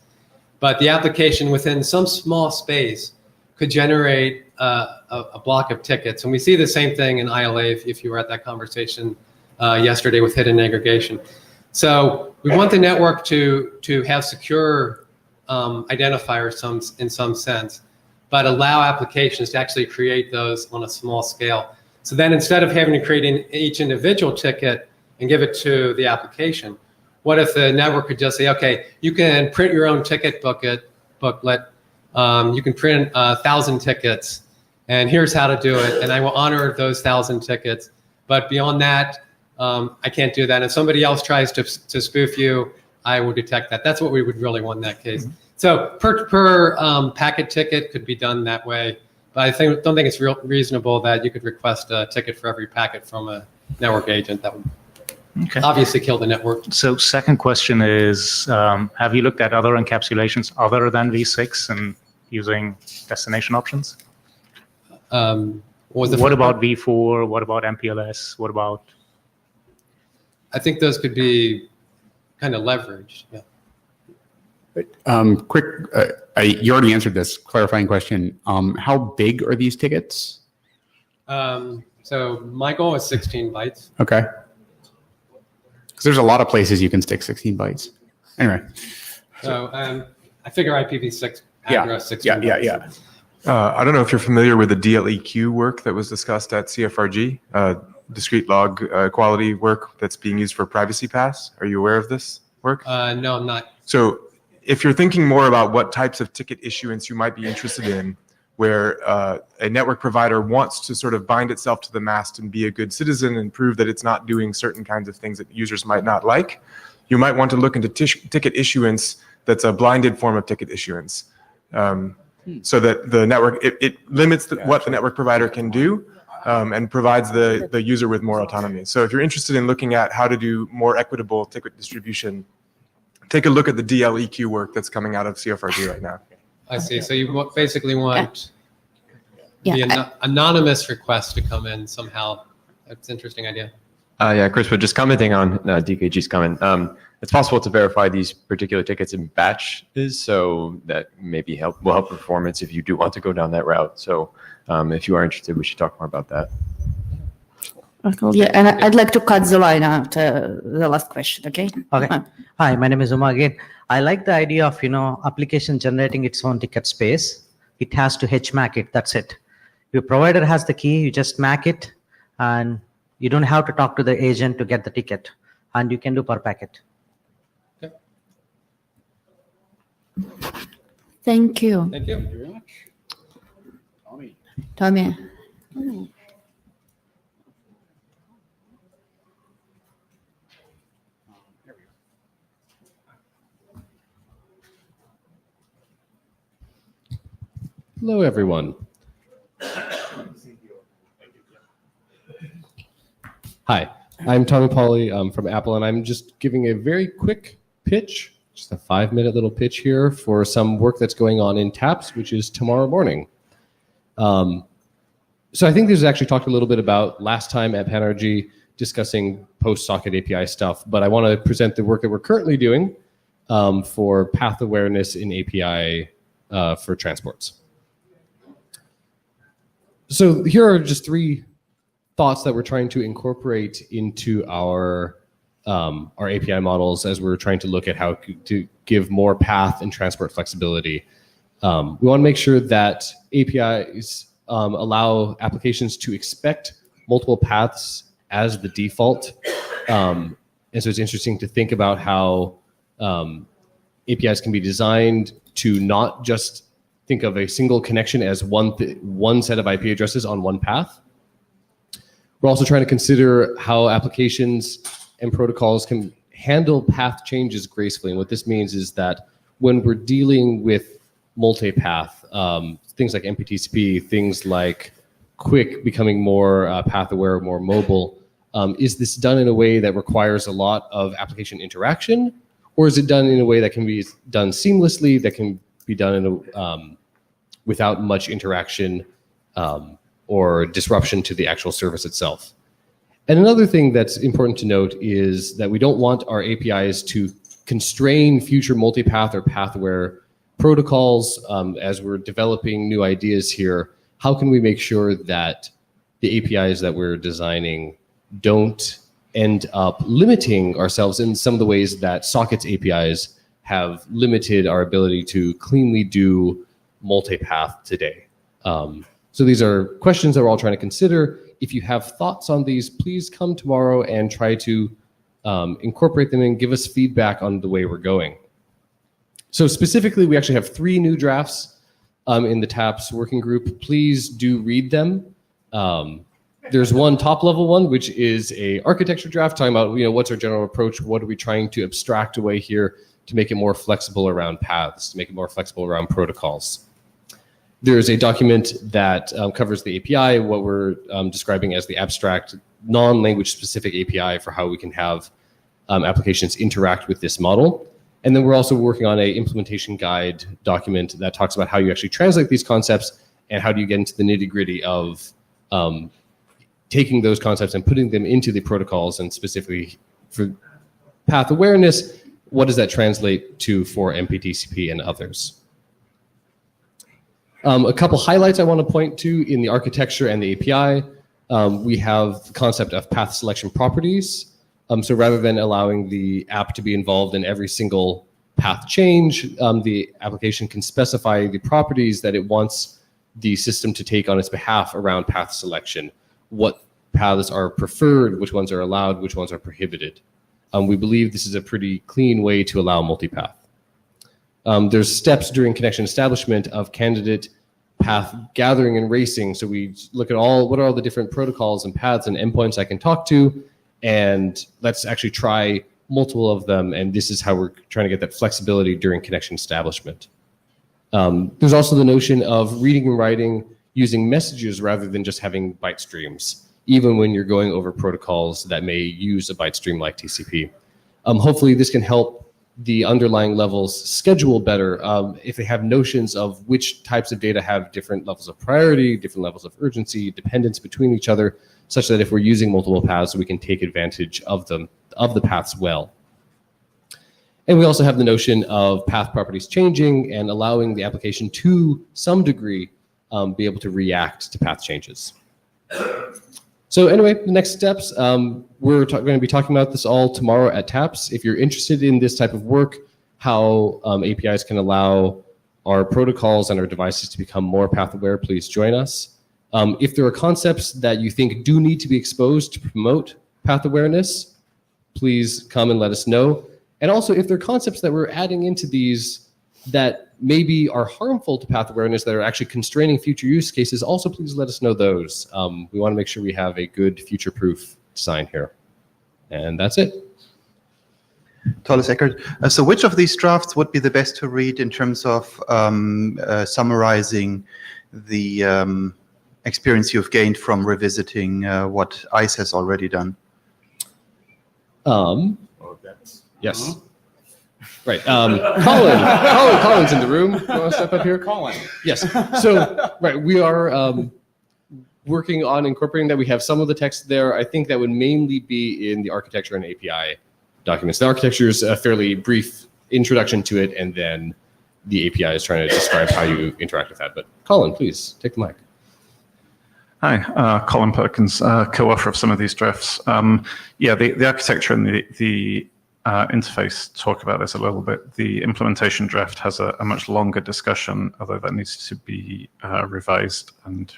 K: But the application within some small space could generate a block of tickets. And we see the same thing in ILA if you were at that conversation yesterday with hidden aggregation. So we want the network to have secure identifiers in some sense, but allow applications to actually create those on a small scale. So then instead of having to create each individual ticket and give it to the application, what if the network could just say, okay, you can print your own ticket booklet, you can print 1,000 tickets, and here's how to do it, and I will honor those 1,000 tickets. But beyond that, I can't do that. If somebody else tries to spoof you, I will detect that. That's what we would really want in that case. So per packet ticket could be done that way. But I don't think it's reasonable that you could request a ticket for every packet from a network agent. That would obviously kill the network.
P: So second question is, have you looked at other encapsulations other than V6 and using destination options? What about V4? What about MPLS? What about?
K: I think those could be kind of leveraged. Yeah.
A: Quick, you already answered this clarifying question. How big are these tickets?
K: So my goal is 16 bytes.
A: Okay. Because there's a lot of places you can stick 16 bytes. Anyway.
K: So I figure IPv6 address 16 bytes.
A: Yeah.
L: I don't know if you're familiar with the DLEQ work that was discussed at CFRG, discrete log quality work that's being used for privacy pass. Are you aware of this work?
K: No, I'm not.
L: So if you're thinking more about what types of ticket issuance you might be interested in, where a network provider wants to sort of bind itself to the mast and be a good citizen and prove that it's not doing certain kinds of things that users might not like, you might want to look into ticket issuance that's a blinded form of ticket issuance. So that the network, it limits what the network provider can do and provides the user with more autonomy. So if you're interested in looking at how to do more equitable ticket distribution, take a look at the DLEQ work that's coming out of CFRG right now.
K: I see. So you basically want the anonymous request to come in somehow. That's an interesting idea.
Q: Yeah, Chris, but just commenting on DKG's comment, it's possible to verify these particular tickets in batches, so that maybe will help performance if you do want to go down that route. So if you are interested, we should talk more about that.
B: Yeah, and I'd like to cut the line after the last question, okay?
N: Okay. Hi, my name is Uma again. I like the idea of, application generating its own ticket space. It has to HMAC it, that's it. Your provider has the key, you just MAC it, and you don't have to talk to the agent to get the ticket, and you can do per packet.
K: Okay.
B: Thank you.
K: Thank you very much.
B: Tommy.
R: Hello, everyone. Hi, I'm Tommy Pauly from Apple, and I'm just giving a very quick pitch, just a 5-minute little pitch here for some work that's going on in TAPS, which is tomorrow morning. So I think this is actually talked a little bit about last time at PANRG discussing post-socket API stuff, but I want to present the work that we're currently doing for path awareness in API for transports. So here are just 3 thoughts that we're trying to incorporate into our API models as we're trying to look at how to give more path and transport flexibility. We want to make sure that APIs allow applications to expect multiple paths as the default. And so it's interesting to think about how APIs can be designed to not just think of a single connection as one set of IP addresses on one path. We're also trying to consider how applications and protocols can handle path changes gracefully. And what this means is that when we're dealing with multipath, things like MPTCP, things like Quick becoming more path aware, more mobile, is this done in a way that requires a lot of application interaction? Or is it done in a way that can be done seamlessly, that can be done in without much interaction or disruption to the actual service itself? And another thing that's important to note is that we don't want our APIs to constrain future multipath or path-aware protocols. As we're developing new ideas here, how can we make sure that the APIs that we're designing don't end up limiting ourselves in some of the ways that sockets APIs have limited our ability to cleanly do multipath today. So these are questions that we're all trying to consider. If you have thoughts on these, please come tomorrow and try to incorporate them and give us feedback on the way we're going. So specifically, we actually have 3 new drafts in the TAPS working group. Please do read them. There's one top level one, which is a architecture draft talking about, what's our general approach? What are we trying to abstract away here to make it more flexible around paths, to make it more flexible around protocols? There's a document that covers the API, what we're describing as the abstract non-language specific API for how we can have applications interact with this model. And then we're also working on a implementation guide document that talks about how you actually translate these concepts and how do you get into the nitty-gritty of taking those concepts and putting them into the protocols, and specifically for path awareness, what does that translate to for MPTCP and others? A couple highlights I want to point to in the architecture and the API. We have the concept of path selection properties. So rather than allowing the app to be involved in every single path change, the application can specify the properties that it wants the system to take on its behalf around path selection. What paths are preferred, which ones are allowed, which ones are prohibited. We believe this is a pretty clean way to allow multipath. There's steps during connection establishment of candidate path gathering and racing. So we look at what are all the different protocols and paths and endpoints I can talk to, and let's actually try multiple of them. And this is how we're trying to get that flexibility during connection establishment. There's also the notion of reading and writing using messages rather than just having byte streams, even when you're going over protocols that may use a byte stream like TCP. Hopefully this can help the underlying levels schedule better if they have notions of which types of data have different levels of priority, different levels of urgency, dependence between each other, such that if we're using multiple paths, we can take advantage of them, of the paths well. And we also have the notion of path properties changing and allowing the application to some degree be able to react to path changes. So anyway, the next steps, we're going to be talking about this all tomorrow at TAPS. If you're interested in this type of work, how APIs can allow our protocols and our devices to become more path aware, please join us. If there are concepts that you think do need to be exposed to promote path awareness, please come and let us know. And also, if there are concepts that we're adding into these that maybe are harmful to path awareness, that are actually constraining future use cases, also please let us know those. We want to make sure we have a good future-proof design here. And that's it.
S: Thomas Eckert. So which of these drafts would be the best to read in terms of summarizing the experience you've gained from revisiting what ICE has already done?
R: Yes. Right. Colin's in the room. You want to step up here?
A: Colin.
R: Yes. So, right, we are working on incorporating that. We have some of the text there. I think that would mainly be in the architecture and API documents. The architecture is a fairly brief introduction to it, and then the API is trying to describe how you interact with that. But Colin, please take the mic.
T: Hi, Colin Perkins, co-author of some of these drafts. The architecture and the interface talk about this a little bit. The implementation draft has a much longer discussion, although that needs to be revised and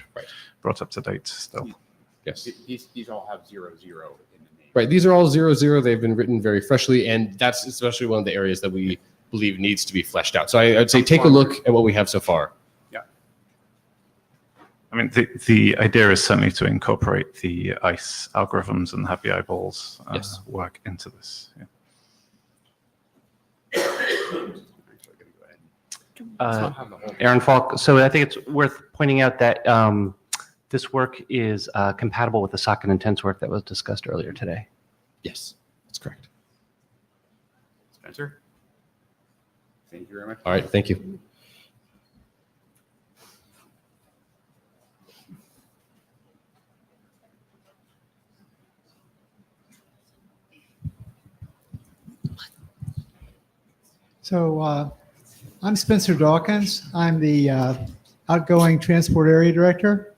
T: brought up to date still.
R: Yes.
A: These all have 0.0 in the name.
R: Right. These are all 0.0. They've been written very freshly, and that's especially one of the areas that we believe needs to be fleshed out. So I'd say take a look at what we have so far.
T: I mean, the idea is certainly to incorporate the ICE algorithms and happy eyeballs work into this.
M: Aaron Falk. So I think it's worth pointing out that this work is compatible with the socket intents work that was discussed earlier today.
R: Yes, that's correct.
A: Spencer? Thank you very much.
R: All right, thank you.
U: So I'm Spencer Dawkins. I'm the outgoing transport area director.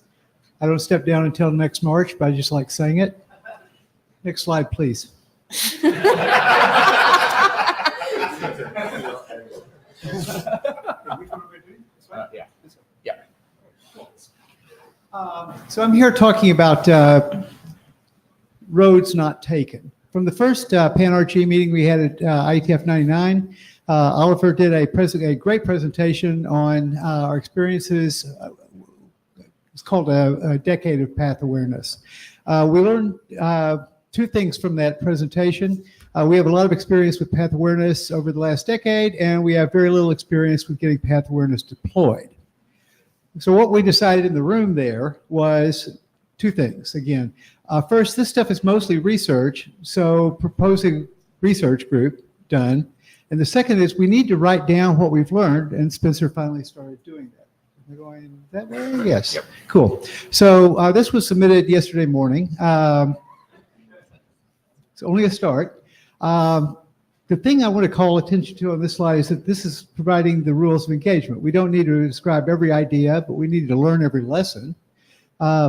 U: I don't step down until next March, but I just like saying it. Next slide, please. So I'm here talking about roads not taken. From the first PANRG meeting we had at IETF 99, Oliver did a great presentation on our experiences. It's called a decade of path awareness. We learned two things from that presentation. We have a lot of experience with path awareness over the last decade, and we have very little experience with getting path awareness deployed. So what we decided in the room there was two things. Again, first, this stuff is mostly research, so proposing research group done. And the second is we need to write down what we've learned, and Spencer finally started doing that. We're going that way? Yes. Yep. Cool. So this was submitted yesterday morning. It's only a start. The thing I want to call attention to on this slide is that this is providing the rules of engagement. We don't need to describe every idea, but we need to learn every lesson.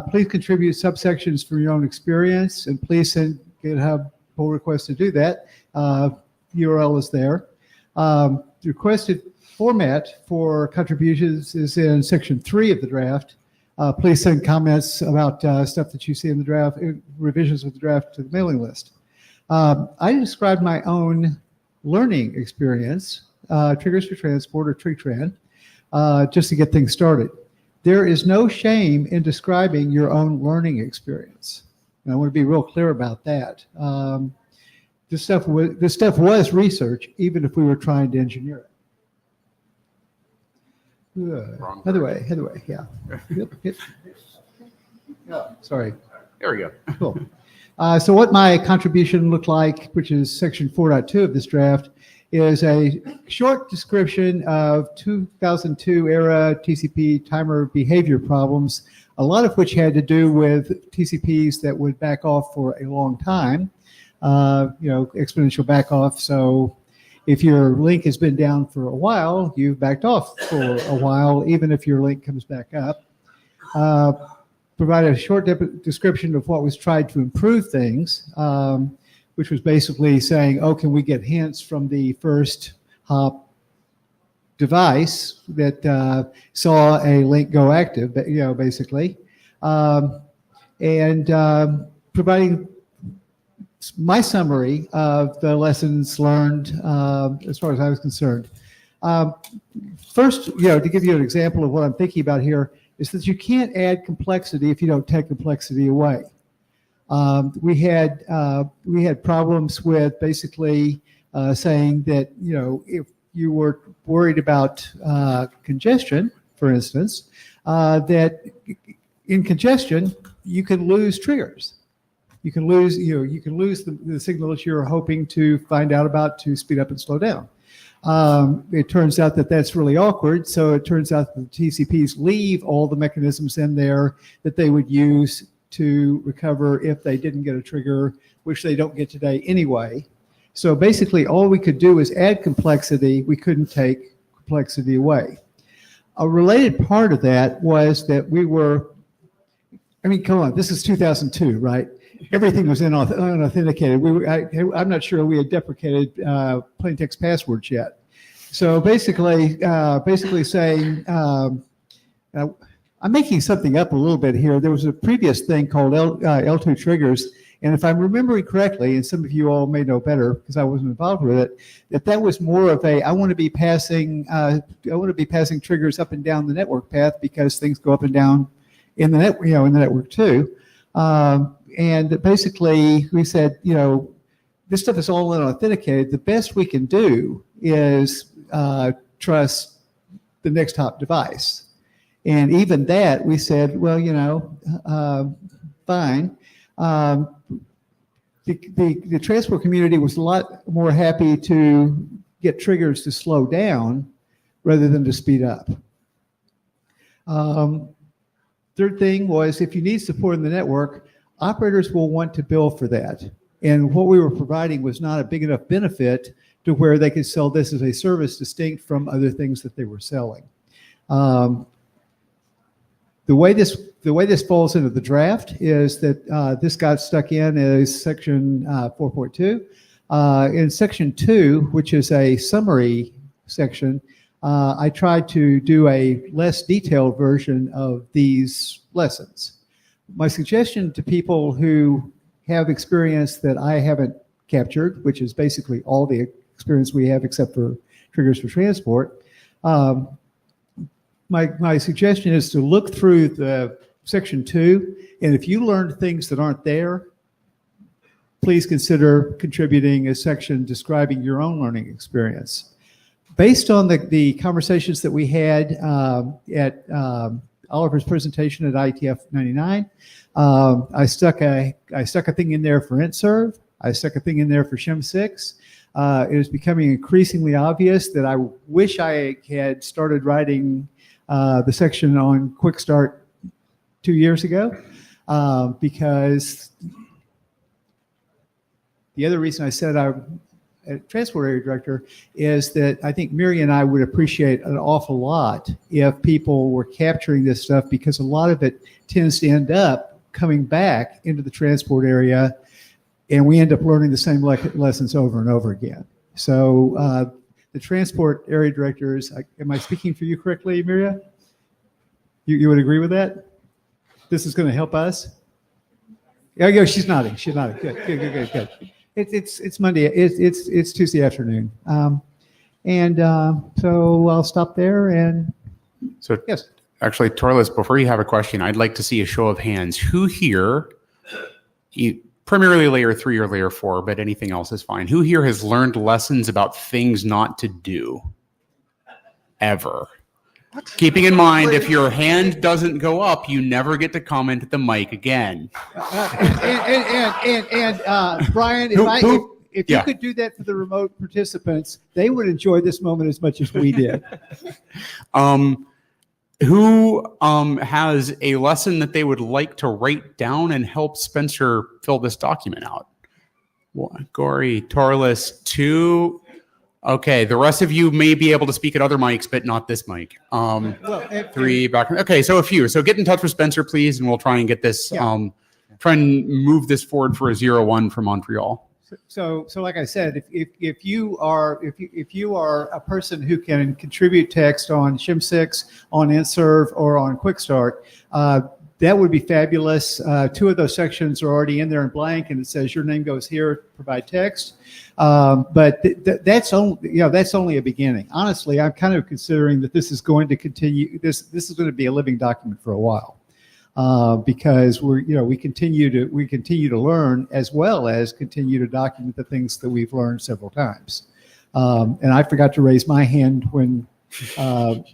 U: Please contribute subsections from your own experience, and please send GitHub pull requests to do that. URL is there. The requested format for contributions is in section 3 of the draft. Please send comments about stuff that you see in the draft, revisions of the draft to the mailing list. I described my own learning experience, triggers for transport or TRIGTRAN, just to get things started. There is no shame in describing your own learning experience. And I want to be real clear about that. This stuff was research, even if we were trying to engineer it. Other way, yeah. Yep. Oh, sorry.
A: There we go.
U: Cool. So what my contribution looked like, which is section 4.2 of this draft, is a short description of 2002 era TCP timer behavior problems, a lot of which had to do with TCPs that would back off for a long time, exponential back off. So if your link has been down for a while, you've backed off for a while, even if your link comes back up. Provide a short description of what was tried to improve things, which was basically saying, oh, can we get hints from the first hop device that saw a link go active, basically. Providing my summary of the lessons learned as far as I was concerned. First, to give you an example of what I'm thinking about here, is that you can't add complexity if you don't take complexity away. We had problems with basically saying that if you were worried about congestion, for instance, that in congestion you can lose triggers. You can lose the signal that you're hoping to find out about to speed up and slow down. It turns out that that's really awkward, so it turns out that the TCPs leave all the mechanisms in there that they would use to recover if they didn't get a trigger, which they don't get today anyway. So basically all we could do is add complexity. We couldn't take complexity away. A related part of that was that come on, this is 2002, right? Everything was unauthenticated. I'm not sure we had deprecated plain text passwords yet. So basically saying, I'm making something up a little bit here. There was a previous thing called L2 triggers, and if I'm remembering correctly, and some of you all may know better because I wasn't involved with it, that was more of a I want to be passing triggers up and down the network path because things go up and down in the network too. And basically, we said, this stuff is all unauthenticated. The best we can do is trust the next hop device. And even that, we said, well, fine. The transport community was a lot more happy to get triggers to slow down rather than to speed up. Third thing was, if you need support in the network, operators will want to bill for that. And what we were providing was not a big enough benefit to where they could sell this as a service distinct from other things that they were selling. The way this falls into the draft is that this got stuck in as section 4.2. In section 2, which is a summary section, I tried to do a less detailed version of these lessons. My suggestion to people who have experience that I haven't captured, which is basically all the experience we have except for triggers for transport, my suggestion is to look through the section 2, and if you learned things that aren't there, please consider contributing a section describing your own learning experience. Based on the conversations that we had at Oliver's presentation at IETF 99, I stuck a thing in there for IntServe. I stuck a thing in there for Shim6. It is becoming increasingly obvious that I wish I had started writing the section on Quick Start 2 years ago, because the other reason I said I'm a transport area director is that I think Miri and I would appreciate an awful lot if people were capturing this stuff, because a lot of it tends to end up coming back into the transport area, and we end up learning the same lessons over and over again. So the transport area directors, am I speaking for you correctly, Miria? You would agree with that? This is going to help us? Yeah, she's nodding. She's nodding. Good. It's Monday. It's Tuesday afternoon. So I'll stop there. And
A: so
U: yes.
A: Actually, Torlis, before you have a question, I'd like to see a show of hands. Who here, primarily layer 3 or layer 4, but anything else is fine. Who here has learned lessons about things not to do ever? What? Keeping in mind, if your hand doesn't go up, you never get to comment at the mic again.
U: Brian, if you could do that for the remote participants, they would enjoy this moment as much as we did.
A: Who has a lesson that they would like to write down and help Spencer fill this document out? One, Gory, Torlis, 2. Okay, the rest of you may be able to speak at other mics, but not this mic. 3 back. Okay, so a few. So get in touch with Spencer, please, and we'll try and get this. Try and move this forward for a 0-1 for Montreal.
U: So like I said, if you are a person who can contribute text on Shim6, on IntServe, or on Quick Start, that would be fabulous. 2 of those sections are already in there in blank, and it says your name goes here. Provide text, but that's only a beginning. Honestly, I'm kind of considering that this is going to continue. This is going to be a living document for a while. Because we continue to learn, as well as continue to document the things that we've learned several times. And I forgot to raise my hand when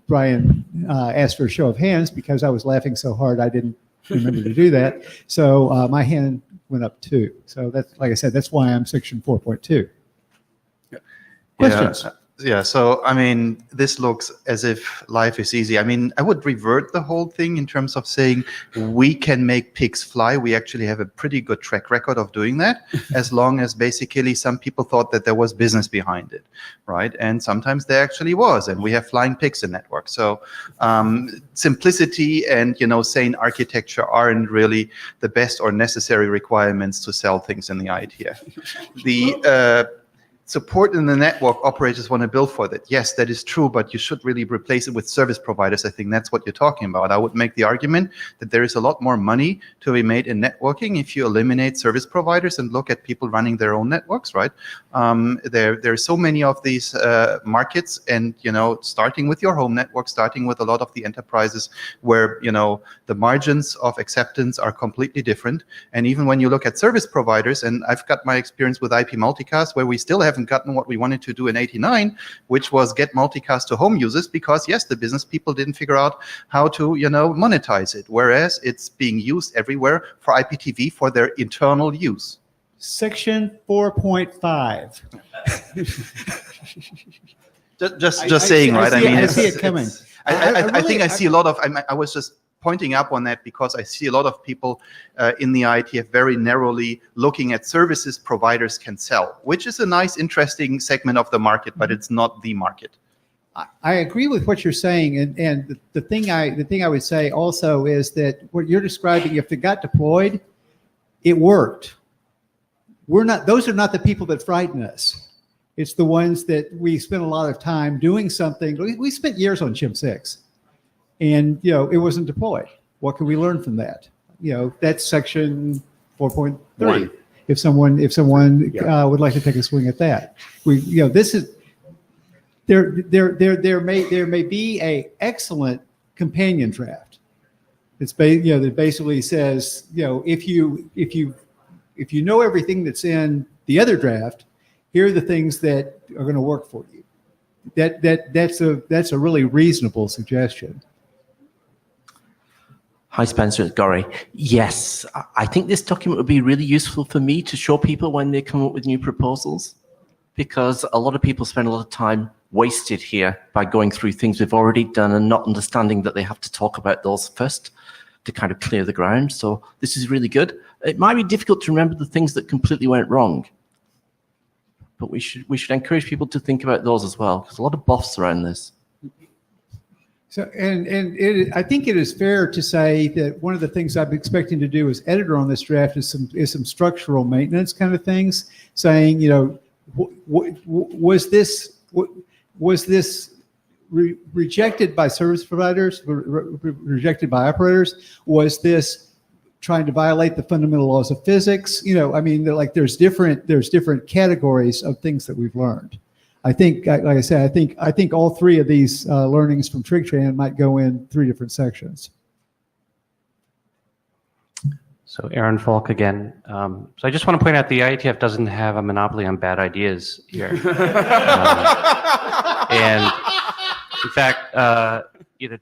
U: Brian asked for a show of hands, because I was laughing so hard I didn't remember to do that. So my hand went up too. So that's, like I said, that's why I'm section 4.2. Questions?
S: Yeah, so I mean, this looks as if life is easy. I mean, I would revert the whole thing in terms of saying we can make pigs fly. We actually have a pretty good track record of doing that, as long as basically some people thought that there was business behind it, right? And sometimes there actually was, and we have flying pigs in network. So simplicity and sane architecture aren't really the best or necessary requirements to sell things in the IETF. The support in the network, operators want to build for that. Yes, that is true, but you should really replace it with service providers. I think that's what you're talking about. I would make the argument that there is a lot more money to be made in networking if you eliminate service providers and look at people running their own networks, right? There are so many of these markets, and starting with your home network, starting with a lot of the enterprises where the margins of acceptance are completely different. And even when you look at service providers, and I've got my experience with IP multicast, where we still haven't gotten what we wanted to do in 89, which was get multicast to home users, because yes, the business people didn't figure out how to monetize it, whereas it's being used everywhere for IPTV for their internal use.
U: Section 4.5.
S: just saying, right?
U: I see it coming.
S: I think I see a lot of. I was just pointing up on that because I see a lot of people in the IETF very narrowly looking at services providers can sell, which is a nice, interesting segment of the market, but it's not the market.
U: I agree with what you're saying, and the thing I would say also is that what you're describing, if it got deployed, it worked. Those are not the people that frighten us. It's the ones that we spent a lot of time doing something. We spent years on Chimp 6, and it wasn't deployed. What can we learn from that? That's section 4.3. If someone would like to take a swing at that, this is. There may be a excellent companion draft. It's that basically says if you know everything that's in the other draft, here are the things that are going to work for you. That's a really reasonable suggestion.
C: Hi, Spencer, it's Gori. Yes, I think this document would be really useful for me to show people when they come up with new proposals, because a lot of people spend a lot of time wasted here by going through things we've already done and not understanding that they have to talk about those first to kind of clear the ground. So this is really good. It might be difficult to remember the things that completely went wrong, but we should encourage people to think about those as well, because a lot of buffs around this.
U: So, I think it is fair to say that one of the things I'm expecting to do as editor on this draft is some structural maintenance kind of things, saying, was this rejected by service providers, rejected by operators? Was this trying to violate the fundamental laws of physics? There's different categories of things that we've learned. I think, like I said, I think all three of these learnings from TrigTran might go in 3 different sections.
M: So Aaron Falk again. So I just want to point out the IETF doesn't have a monopoly on bad ideas here. And in fact,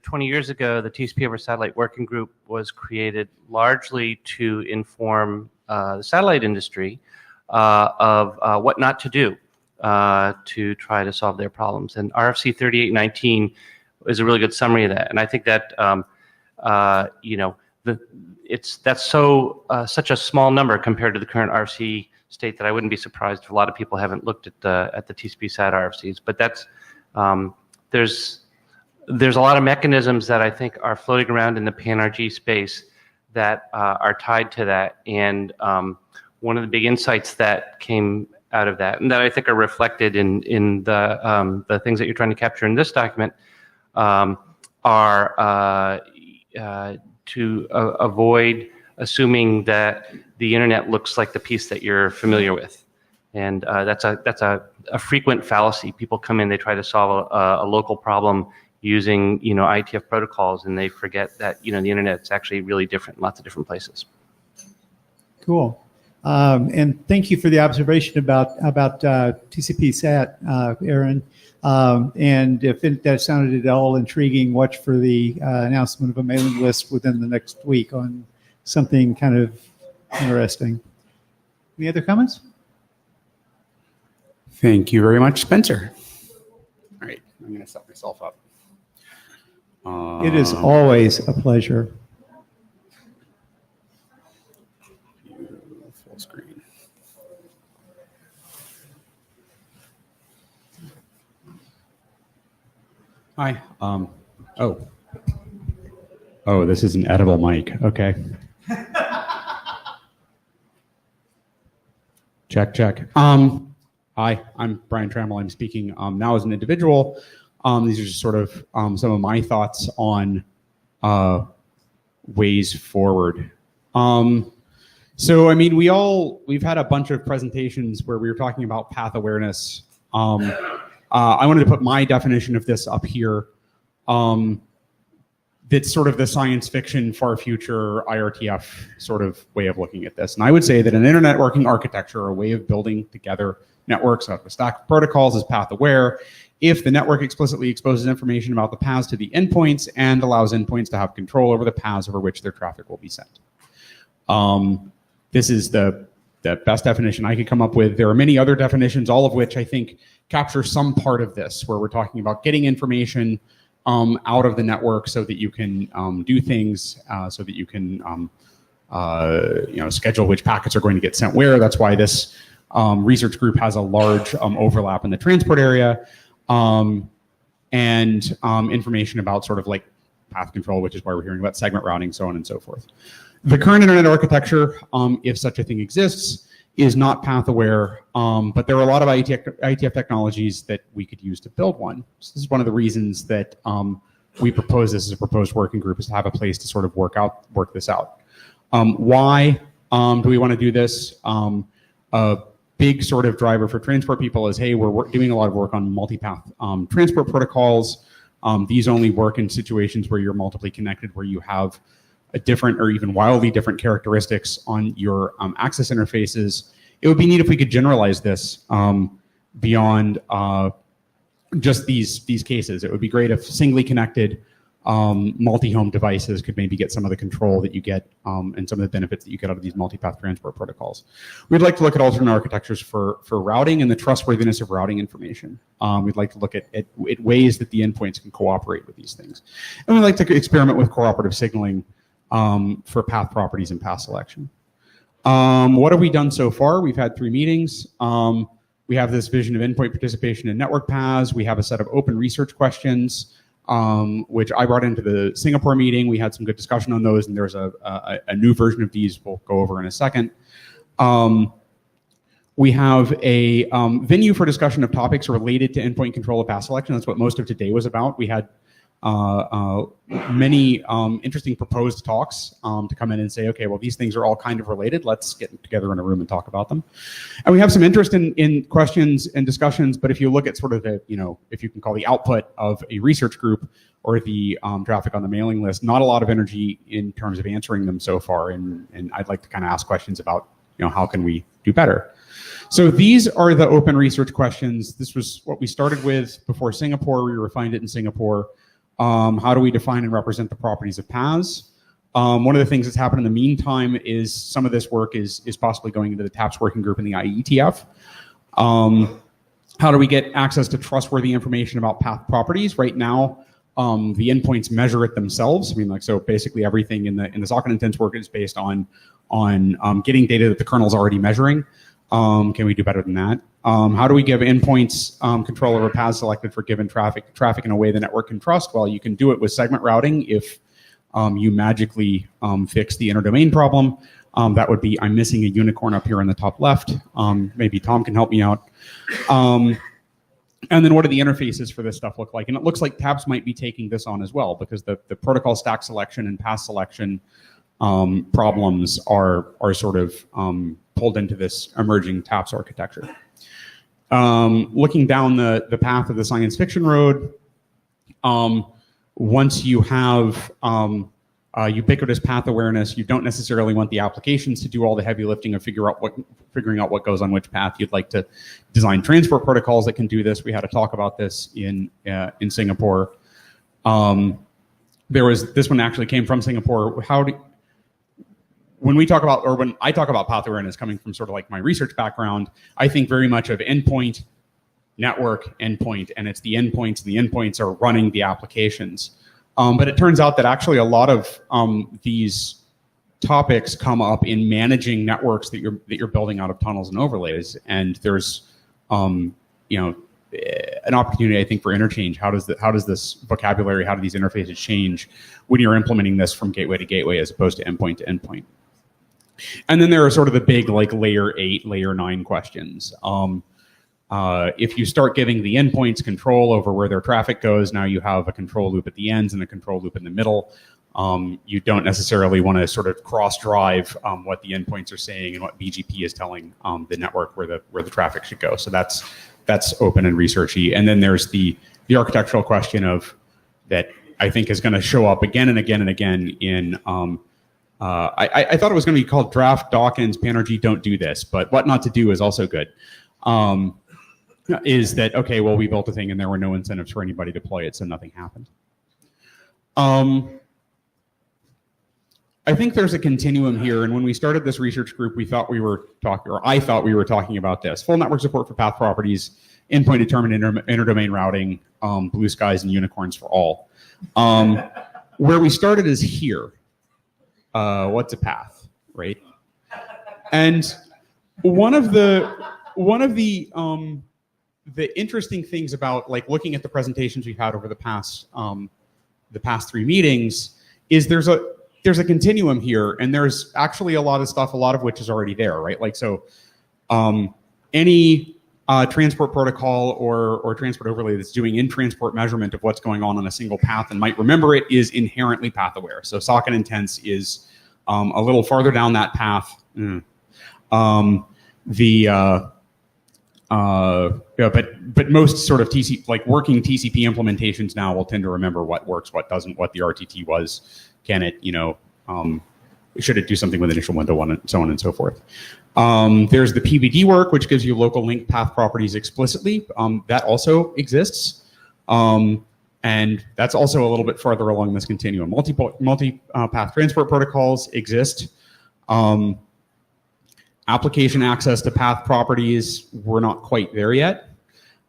M: 20 years ago, the TCP over Satellite Working Group was created largely to inform the satellite industry of what not to do to try to solve their problems. And RFC 3819 is a really good summary of that. And I think that that's such a small number compared to the current RFC state that I wouldn't be surprised if a lot of people haven't looked at the TCP SAT RFCs. But that's there's a lot of mechanisms that I think are floating around in the PANRG space that are tied to that. And one of the big insights that came out of that, and that I think are reflected in the things that you're trying to capture in this document, are to avoid assuming that the internet looks like the piece that you're familiar with. And that's a frequent fallacy. People come in, they try to solve a local problem using IETF protocols, and they forget that the internet's actually really different in lots of different places.
U: Cool. And thank you for the observation about TCP SAT, Aaron. And if that sounded at all intriguing, watch for the announcement of a mailing list within the next week on something kind of interesting. Any other comments?
A: Thank you very much, Spencer. All right, I'm going to set myself up.
U: It is always a pleasure.
A: Full screen. Hi. Oh, this is an edible mic. Okay. Check. Hi, I'm Brian Trammell. I'm speaking now as an individual. These are just sort of some of my thoughts on ways forward. So, I mean, we've had a bunch of presentations where we were talking about path awareness. I wanted to put my definition of this up here. That's sort of the science fiction, far future IRTF sort of way of looking at this. And I would say that an internet working architecture, a way of building together networks out of a stack of protocols, is path aware if the network explicitly exposes information about the paths to the endpoints and allows endpoints to have control over the paths over which their traffic will be sent. This is the best definition I could come up with. There are many other definitions, all of which I think capture some part of this, where we're talking about getting information out of the network so that you can do things, so that you can schedule which packets are going to get sent where. That's why this research group has a large overlap in the transport area. and information about sort of like path control, which is why we're hearing about segment routing, so on and so forth. The current internet architecture, if such a thing exists, is not path aware, but there are a lot of IETF technologies that we could use to build one. So this is one of the reasons that we propose this as a proposed working group, is to have a place to sort of work this out. Why do we want to do this? A big sort of driver for transport people is, hey, we're doing a lot of work on multipath transport protocols. These only work in situations where you're multiply connected, where you have a different or even wildly different characteristics on your access interfaces. It would be neat if we could generalize this beyond just these cases. It would be great if singly connected multi-home devices could maybe get some of the control that you get and some of the benefits that you get out of these multipath transport protocols. We'd like to look at alternate architectures for routing and the trustworthiness of routing information. We'd like to look at ways that the endpoints can cooperate with these things. And we'd like to experiment with cooperative signaling for path properties and path selection. What have we done so far? We've had 3 meetings. We have this vision of endpoint participation in network paths. We have a set of open research questions, which I brought into the Singapore meeting. We had some good discussion on those, and there's a new version of these we'll go over in a second. We have a venue for discussion of topics related to endpoint control of path selection. That's what most of today was about. We had many interesting proposed talks to come in and say, okay, well, these things are all kind of related. Let's get together in a room and talk about them. And we have some interest in questions and discussions, but if you look at sort of the, if you can call the output of a research group or the traffic on the mailing list, not a lot of energy in terms of answering them so far. And I'd like to kind of ask questions about, how can we do better? So these are the open research questions. This was what we started with before Singapore. We refined it in Singapore. How do we define and represent the properties of paths? One of the things that's happened in the meantime is some of this work is possibly going into the TAPS working group in the IETF. How do we get access to trustworthy information about path properties? Right now, the endpoints measure it themselves. I mean, so basically everything in the socket intents work is based on getting data that the kernel's already measuring. Can we do better than that? How do we give endpoints control over paths selected for given traffic in a way the network can trust? Well, you can do it with segment routing if you magically fix the interdomain problem. That would be, I'm missing a unicorn up here in the top left. Maybe Tom can help me out. And then what do the interfaces for this stuff look like? And it looks like TAPS might be taking this on as well, because the protocol stack selection and path selection problems are sort of pulled into this emerging TAPS architecture. Looking down the path of the science fiction road, once you have ubiquitous path awareness, you don't necessarily want the applications to do all the heavy lifting of figuring out what goes on which path. You'd like to design transport protocols that can do this. We had a talk about this in Singapore. This one actually came from Singapore. When we talk about, or when I talk about path awareness coming from sort of like my research background, I think very much of endpoint, network, endpoint, and it's the endpoints, and the endpoints are running the applications. But it turns out that actually a lot of these topics come up in managing networks that you're building out of tunnels and overlays, and there's an opportunity, I think, for interchange. How does this vocabulary, how do these interfaces change when you're implementing this from gateway to gateway as opposed to endpoint to endpoint? And then there are sort of the big like layer 8, layer 9 questions. If you start giving the endpoints control over where their traffic goes, now you have a control loop at the ends and a control loop in the middle. You don't necessarily want to sort of cross-drive what the endpoints are saying and what BGP is telling the network where the traffic should go. So that's open and researchy. And then there's the architectural question of that I think is going to show up again and again and again in. I thought it was going to be called Draft Dawkins PANRG Don't Do This, but what not to do is also good. Is that, okay, well, we built a thing and there were no incentives for anybody to deploy it, so nothing happened. I think there's a continuum here, and when we started this research group, we thought we were talking, or I thought we were talking about this: full network support for path properties, endpoint determined interdomain routing, blue skies and unicorns for all. Where we started is here. What's a path, right? And one of the the interesting things about like looking at the presentations we've had over the past 3 meetings is there's a continuum here, and there's actually a lot of stuff, a lot of which is already there, right? Like so, any transport protocol or transport overlay that's doing in-transport measurement of what's going on a single path and might remember it is inherently path aware. So socket intents is a little farther down that path. But most sort of working TCP implementations now will tend to remember what works, what doesn't, what the RTT was. Can it, should it do something with initial window one, and so on and so forth. There's the PVD work, which gives you local link path properties explicitly. That also exists. And that's also a little bit farther along this continuum. Multi-path transport protocols exist. Application access to path properties, we're not quite there yet.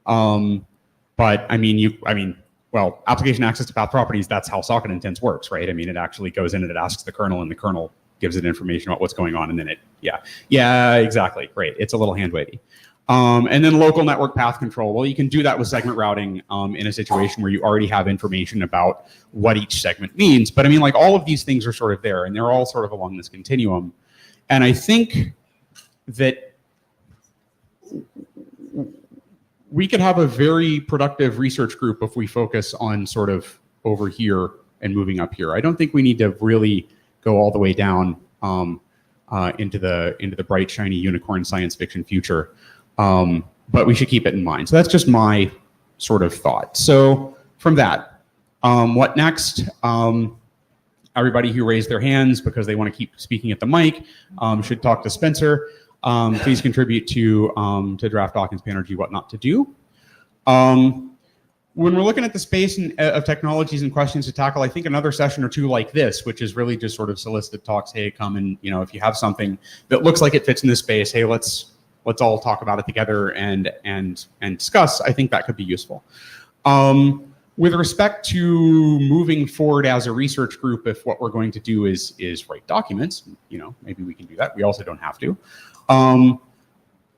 A: But application access to path properties, that's how socket intents works, right? I mean, it actually goes in and it asks the kernel, and the kernel gives it information about what's going on, and then yeah, exactly, right. It's a little hand-wavy. And then local network path control. Well, you can do that with segment routing in a situation where you already have information about what each segment means. But I mean, like all of these things are sort of there, and they're all sort of along this continuum. And I think that we could have a very productive research group if we focus on sort of over here and moving up here. I don't think we need to really go all the way down into the bright, shiny unicorn science fiction future. But we should keep it in mind. So that's just my sort of thought. So from that, what next? Everybody who raised their hands because they want to keep speaking at the mic should talk to Spencer. Please contribute to draft documents, PANRG, what not to do. When we're looking at the space of technologies and questions to tackle, I think another session or two like this, which is really just sort of solicited talks. Hey, come and if you have something that looks like it fits in this space, hey, let's all talk about it together and discuss. I think that could be useful. With respect to moving forward as a research group, if what we're going to do is write documents, maybe we can do that. We also don't have to.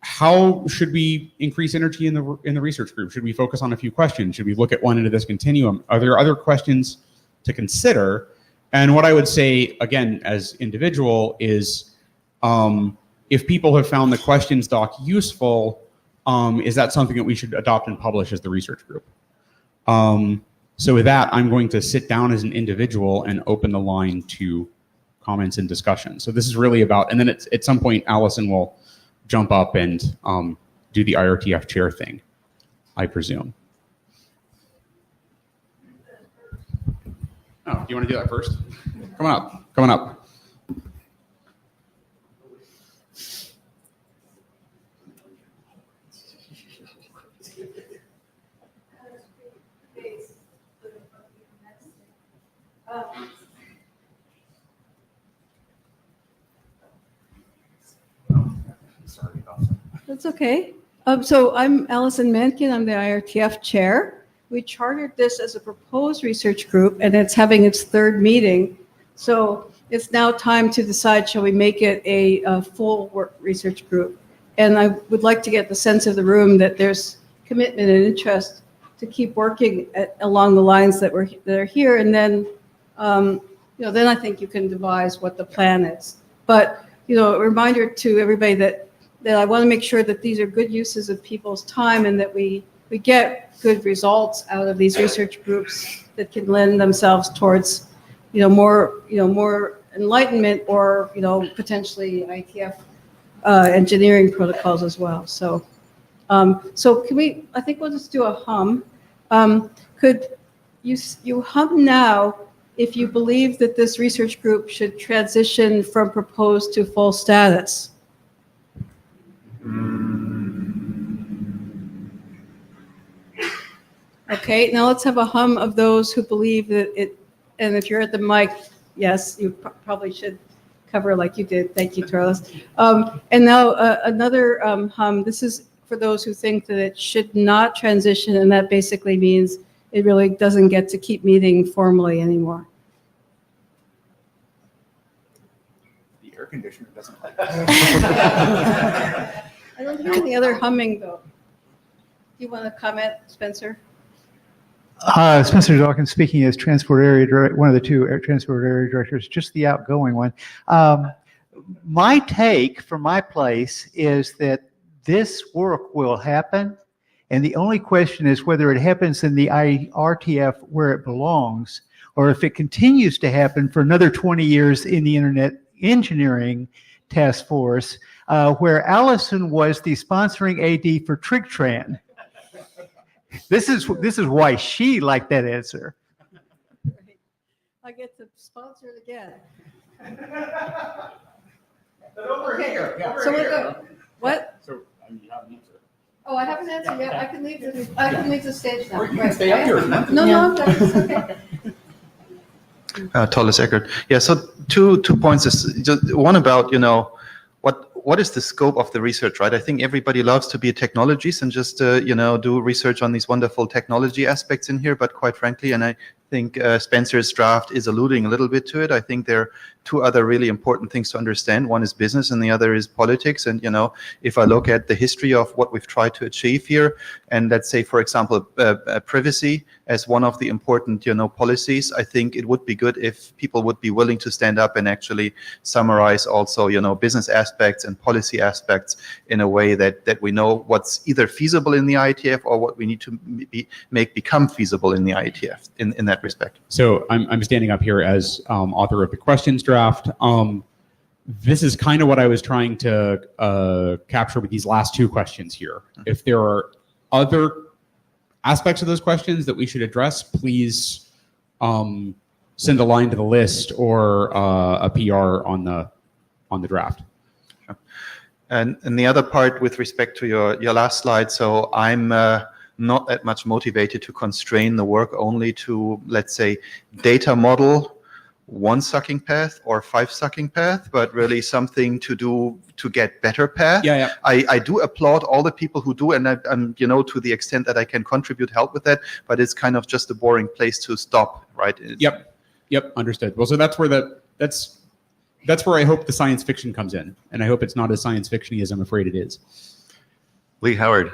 A: How should we increase energy in the research group? Should we focus on a few questions? Should we look at one end of this continuum? Are there other questions to consider? And what I would say, again, as individual is, if people have found the questions doc useful, is that something that we should adopt and publish as the research group? So with that, I'm going to sit down as an individual and open the line to comments and discussion. So this is really about, and then at some point, Allison will jump up and do the IETF chair thing, I presume. Oh, do you want to do that first? Come on up.
F: That's okay. So I'm Allison Mankin. I'm the IETF chair. We chartered this as a proposed research group, and it's having its 3rd meeting. So it's now time to decide, shall we make it a full work research group? And I would like to get the sense of the room that there's commitment and interest to keep working along the lines that are here. And then, then I think you can devise what the plan is. But, a reminder to everybody that I want to make sure that these are good uses of people's time and that we get good results out of these research groups that can lend themselves towards, more enlightenment or, potentially IETF engineering protocols as well. So, can we? I think we'll just do a hum. Could you hum now if you believe that this research group should transition from proposed to full status? Okay, now let's have a hum of those who believe that it, and if you're at the mic, yes, you probably should cover like you did. Thank you, Charles. And now another hum. This is for those who think that it should not transition, and that basically means it really doesn't get to keep meeting formally anymore.
A: The air conditioner doesn't like
F: I don't hear any other humming, though. you want to comment, Spencer?
U: Spencer Dawkins speaking as Transport Area Director, one of the two Transport Area Directors, just the outgoing one. My take from my place is that this work will happen, and the only question is whether it happens in the IETF where it belongs, or if it continues to happen for another 20 years in the Internet Engineering Task Force, where Allison was the sponsoring AD for TrigTran. This is why she liked that answer.
F: I get to sponsor it again.
A: But over here. Yeah,
F: So we'll go. What?
A: So you have an answer.
F: Oh, I haven't answered yet. I can leave the stage now.
A: Or you can stay up here.
F: No, I'm done. It's okay.
S: Thomas Eckert. Yeah, so two points. Is just one about, what is the scope of the research, right? I think everybody loves to be a technologist and just, do research on these wonderful technology aspects in here. But quite frankly, and I think Spencer's draft is alluding a little bit to it, I think there are two other really important things to understand. One is business and the other is politics. And, if I look at the history of what we've tried to achieve here, and let's say, for example, privacy as one of the important, policies, I think it would be good if people would be willing to stand up and actually summarize also, business aspects and policy aspects in a way that we know what's either feasible in the IETF or what we need to make become feasible in the IETF in that respect.
A: So I'm standing up here as author of the questions draft. This is kind of what I was trying to capture with these last two questions here. If there are other aspects of those questions that we should address, please send a line to the list or a PR on the draft.
S: And the other part with respect to your last slide, so I'm not that much motivated to constrain the work only to, let's say, data model one sucking path or 5 sucking path, but really something to do to get better path.
A: Yeah.
S: I do applaud all the people who do, and I'm, to the extent that I can contribute, help with that, but it's kind of just a boring place to stop, right?
A: Yep, understood. Well, so that's where I hope the science fiction comes in, and I hope it's not as science fiction-y as I'm afraid it is.
G: Lee Howard.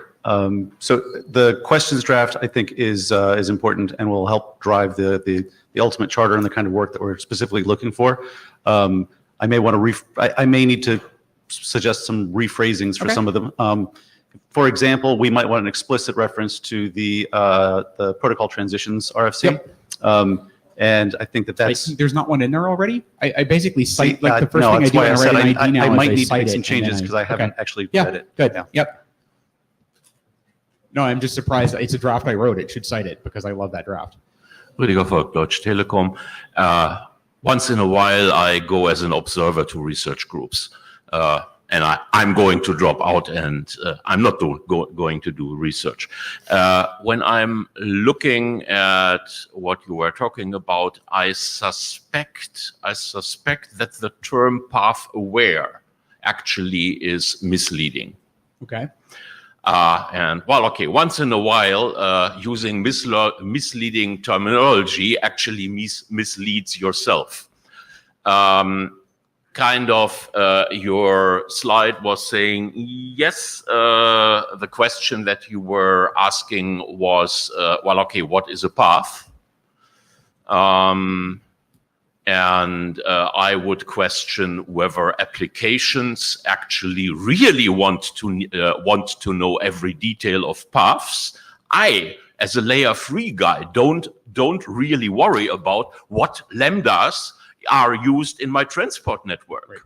G: So the questions draft, I think, is important and will help drive the ultimate charter and the kind of work that we're specifically looking for. I may want to I may need to suggest some rephrasings for some of them. For example, we might want an explicit reference to the protocol transitions RFC.
A: Yep.
G: And I think that's...
A: There's not one in there already? I basically cite, the first thing I do when I write an ID now
G: I
A: is
G: might need to make
A: cite
G: some
A: it,
G: changes because I haven't actually read it.
A: Good. Yep. No, I'm just surprised. It's a draft I wrote. It should cite it because I love that draft.
J: Rüdiger Volk, Deutsche Telekom. Once in a while, I go as an observer to research groups. And I'm going to drop out and I'm not going to do research. When I'm looking at what you were talking about, I suspect that the term path aware actually is misleading.
A: Okay.
J: Once in a while, using misleading terminology actually misleads yourself. Your slide was saying, yes, the question that you were asking was, what is a path? And I would question whether applications actually really want to know every detail of paths. I, as a layer 3 guy, don't really worry about what lambdas are used in my transport network.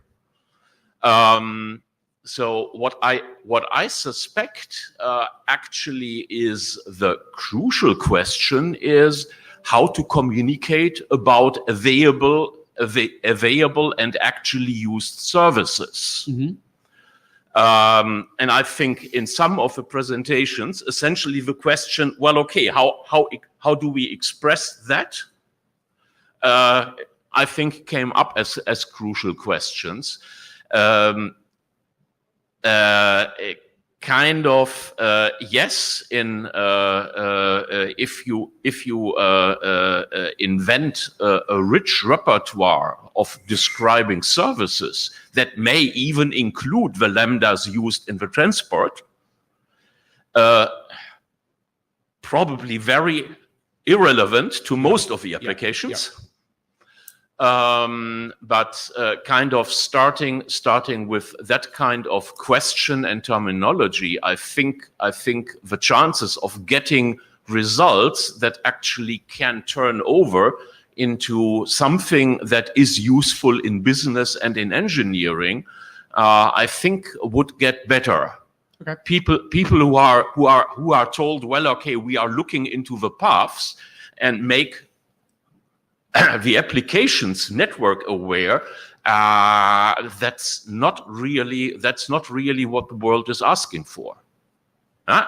J: Right. So what I suspect actually is the crucial question is how to communicate about available and actually used services.
A: Mm-hmm.
J: And I think in some of the presentations, essentially the question, how do we express that? I think came up as crucial questions. Yes, if you invent a rich repertoire of describing services that may even include the lambdas used in the transport, probably very irrelevant to most of the applications. But kind of starting with that kind of question and terminology, I think the chances of getting results that actually can turn over into something that is useful in business and in engineering, I think would get better.
A: Okay.
J: People who are told, well, okay, we are looking into the paths and make the applications network aware, that's not really what the world is asking for.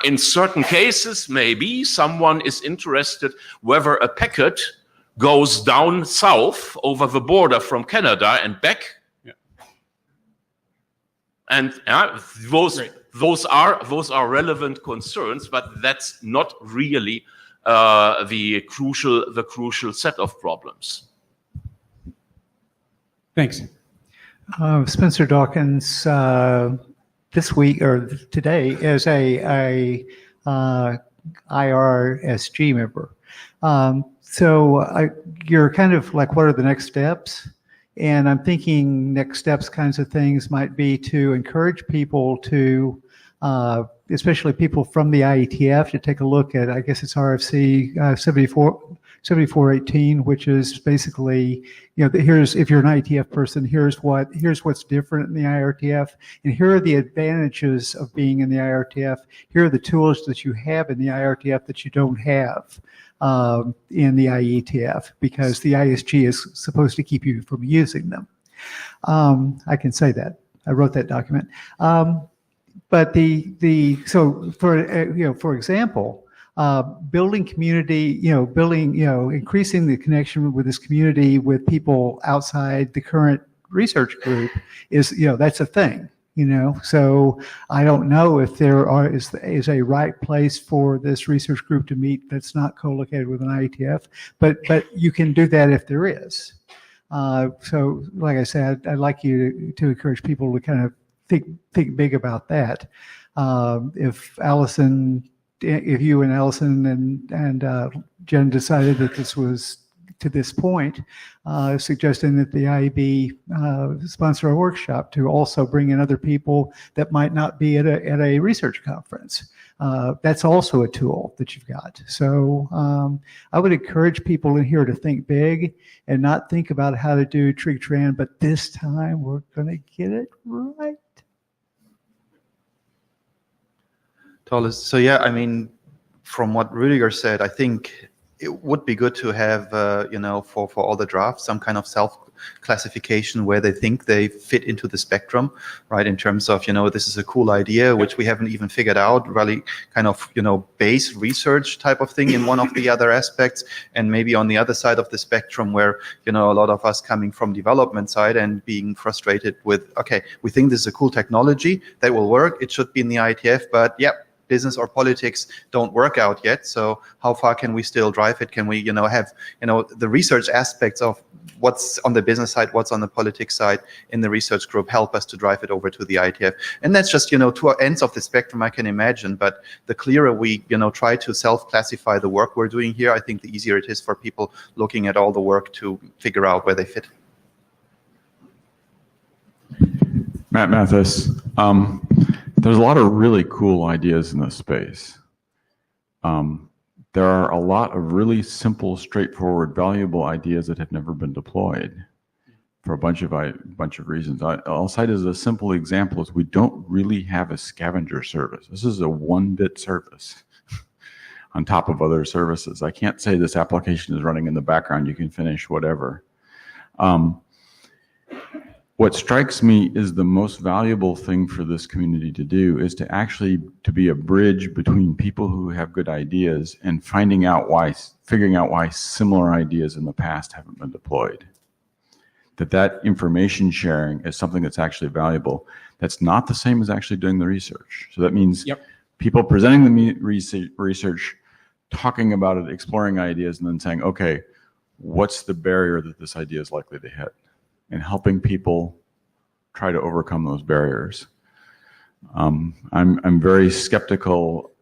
J: In certain cases, maybe someone is interested whether a packet goes down south over the border from Canada and back.
A: Yeah.
J: And those are relevant concerns, but that's not really the crucial set of problems.
A: Thanks.
D: Spencer Dawkins, this week or today is a IRSG member. So you're kind of like, what are the next steps? And I'm thinking next steps kinds of things might be to encourage people to, especially people from the IETF, to take a look at, I guess it's RFC 7418, which is basically, here's, if you're an IETF person, here's what's different in the IRTF, and here are the advantages of being in the IRTF. Here are the tools that you have in the IRTF that you don't have in the IETF, because the ISG is supposed to keep you from using them. I can say that. I wrote that document. But so for example, building community, increasing the connection with this community with people outside the current research group is, that's a thing. So I don't know if there is a right place for this research group to meet that's not co-located with an IETF, but you can do that if there is. So like I said, I'd like you to encourage people to kind of think big about that. If you and Allison and Jen decided that this was to this point, suggesting that the IEB sponsor a workshop to also bring in other people that might not be at a research conference. That's also a tool that you've got. So I would encourage people in here to think big and not think about how to do trig-tran, but this time we're going to get it right.
S: So yeah, I mean, from what Rüdiger said, I think it would be good to have, for all the drafts, some kind of self-classification where they think they fit into the spectrum, right? In terms of, this is a cool idea, which we haven't even figured out, really kind of, base research type of thing in one of the other aspects. And maybe on the other side of the spectrum where, a lot of us coming from development side and being frustrated with, okay, we think this is a cool technology that will work. It should be in the IETF, but yep, business or politics don't work out yet. So how far can we still drive it? Can we, have, the research aspects of what's on the business side, what's on the politics side in the research group help us to drive it over to the IETF? And that's just, two ends of the spectrum I can imagine. But the clearer we, try to self-classify the work we're doing here, I think the easier it is for people looking at all the work to figure out where they fit.
V: Matt Mathis. There's a lot of really cool ideas in this space. There are a lot of really simple, straightforward, valuable ideas that have never been deployed for a bunch of reasons. I'll cite as a simple example is we don't really have a scavenger service. This is a 1-bit service on top of other services. I can't say this application is running in the background. You can finish whatever. What strikes me is the most valuable thing for this community to do is to be a bridge between people who have good ideas and figuring out why similar ideas in the past haven't been deployed. That information sharing is something that's actually valuable. That's not the same as actually doing the research. So that means people presenting the research, talking about it, exploring ideas, and then saying, okay, what's the barrier that this idea is likely to hit? And helping people try to overcome those barriers. I'm very skeptical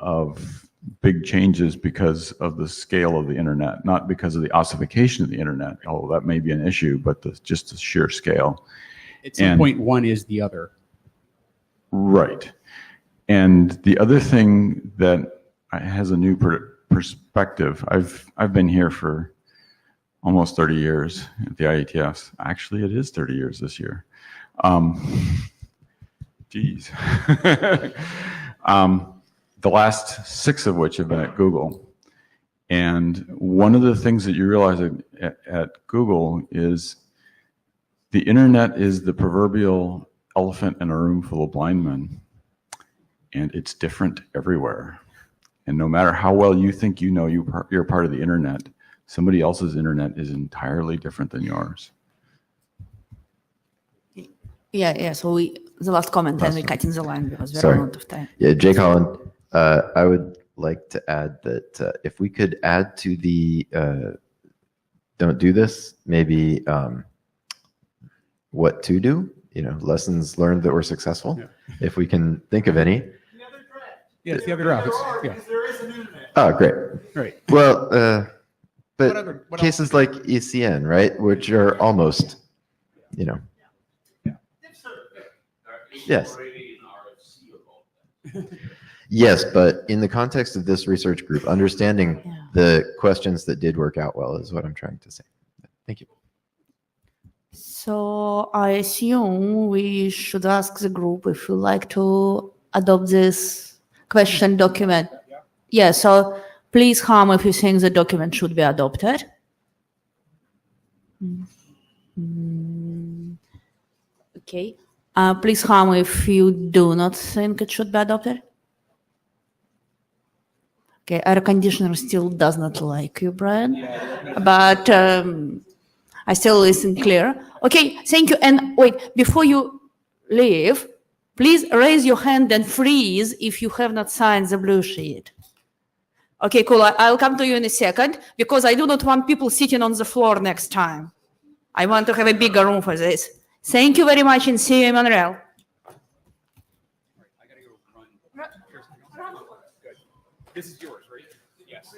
V: of big changes because of the scale of the internet, not because of the ossification of the internet. Oh, that may be an issue, but just the sheer scale.
A: At some point, one is the other.
V: Right. And the other thing that has a new perspective, I've been here for almost 30 years at the IETF. Actually, it is 30 years this year. Geez. The last 6 of which have been at Google. And one of the things that you realize at Google is the internet is the proverbial elephant in a room full of blind men. And it's different everywhere. And no matter how well you think you know you're part of the internet, somebody else's internet is entirely different than yours.
B: Yeah. So the last comment, and we're cutting the line because we're out of time.
H: Yeah, Jake Holland. I would like to add that if we could add to the don't do this, maybe what to do, lessons learned that were successful, if we can think of any.
A: Yeah, it's the other draft.
H: Oh, great.
A: Right.
H: Well, but
A: what
H: cases
A: else?
H: like ECN, right, which are almost, Yes. Yes, but in the context of this research group, understanding the questions that did work out well is what I'm trying to say. Thank you.
B: So I assume we should ask the group if you like to adopt this question document. Yeah, so please hum if you think the document should be adopted. Okay. Please hum if you do not think it should be adopted. Okay, air conditioner still does not like you, Brian, but I still listen clear. Okay, thank you. And wait, before you leave, please raise your hand and freeze if you have not signed the blue sheet. Okay, cool. I'll come to you in a second because I do not want people sitting on the floor next time. I want to have a bigger room for this. Thank you very much and see you in Montreal.
A: This is yours, right? Yes.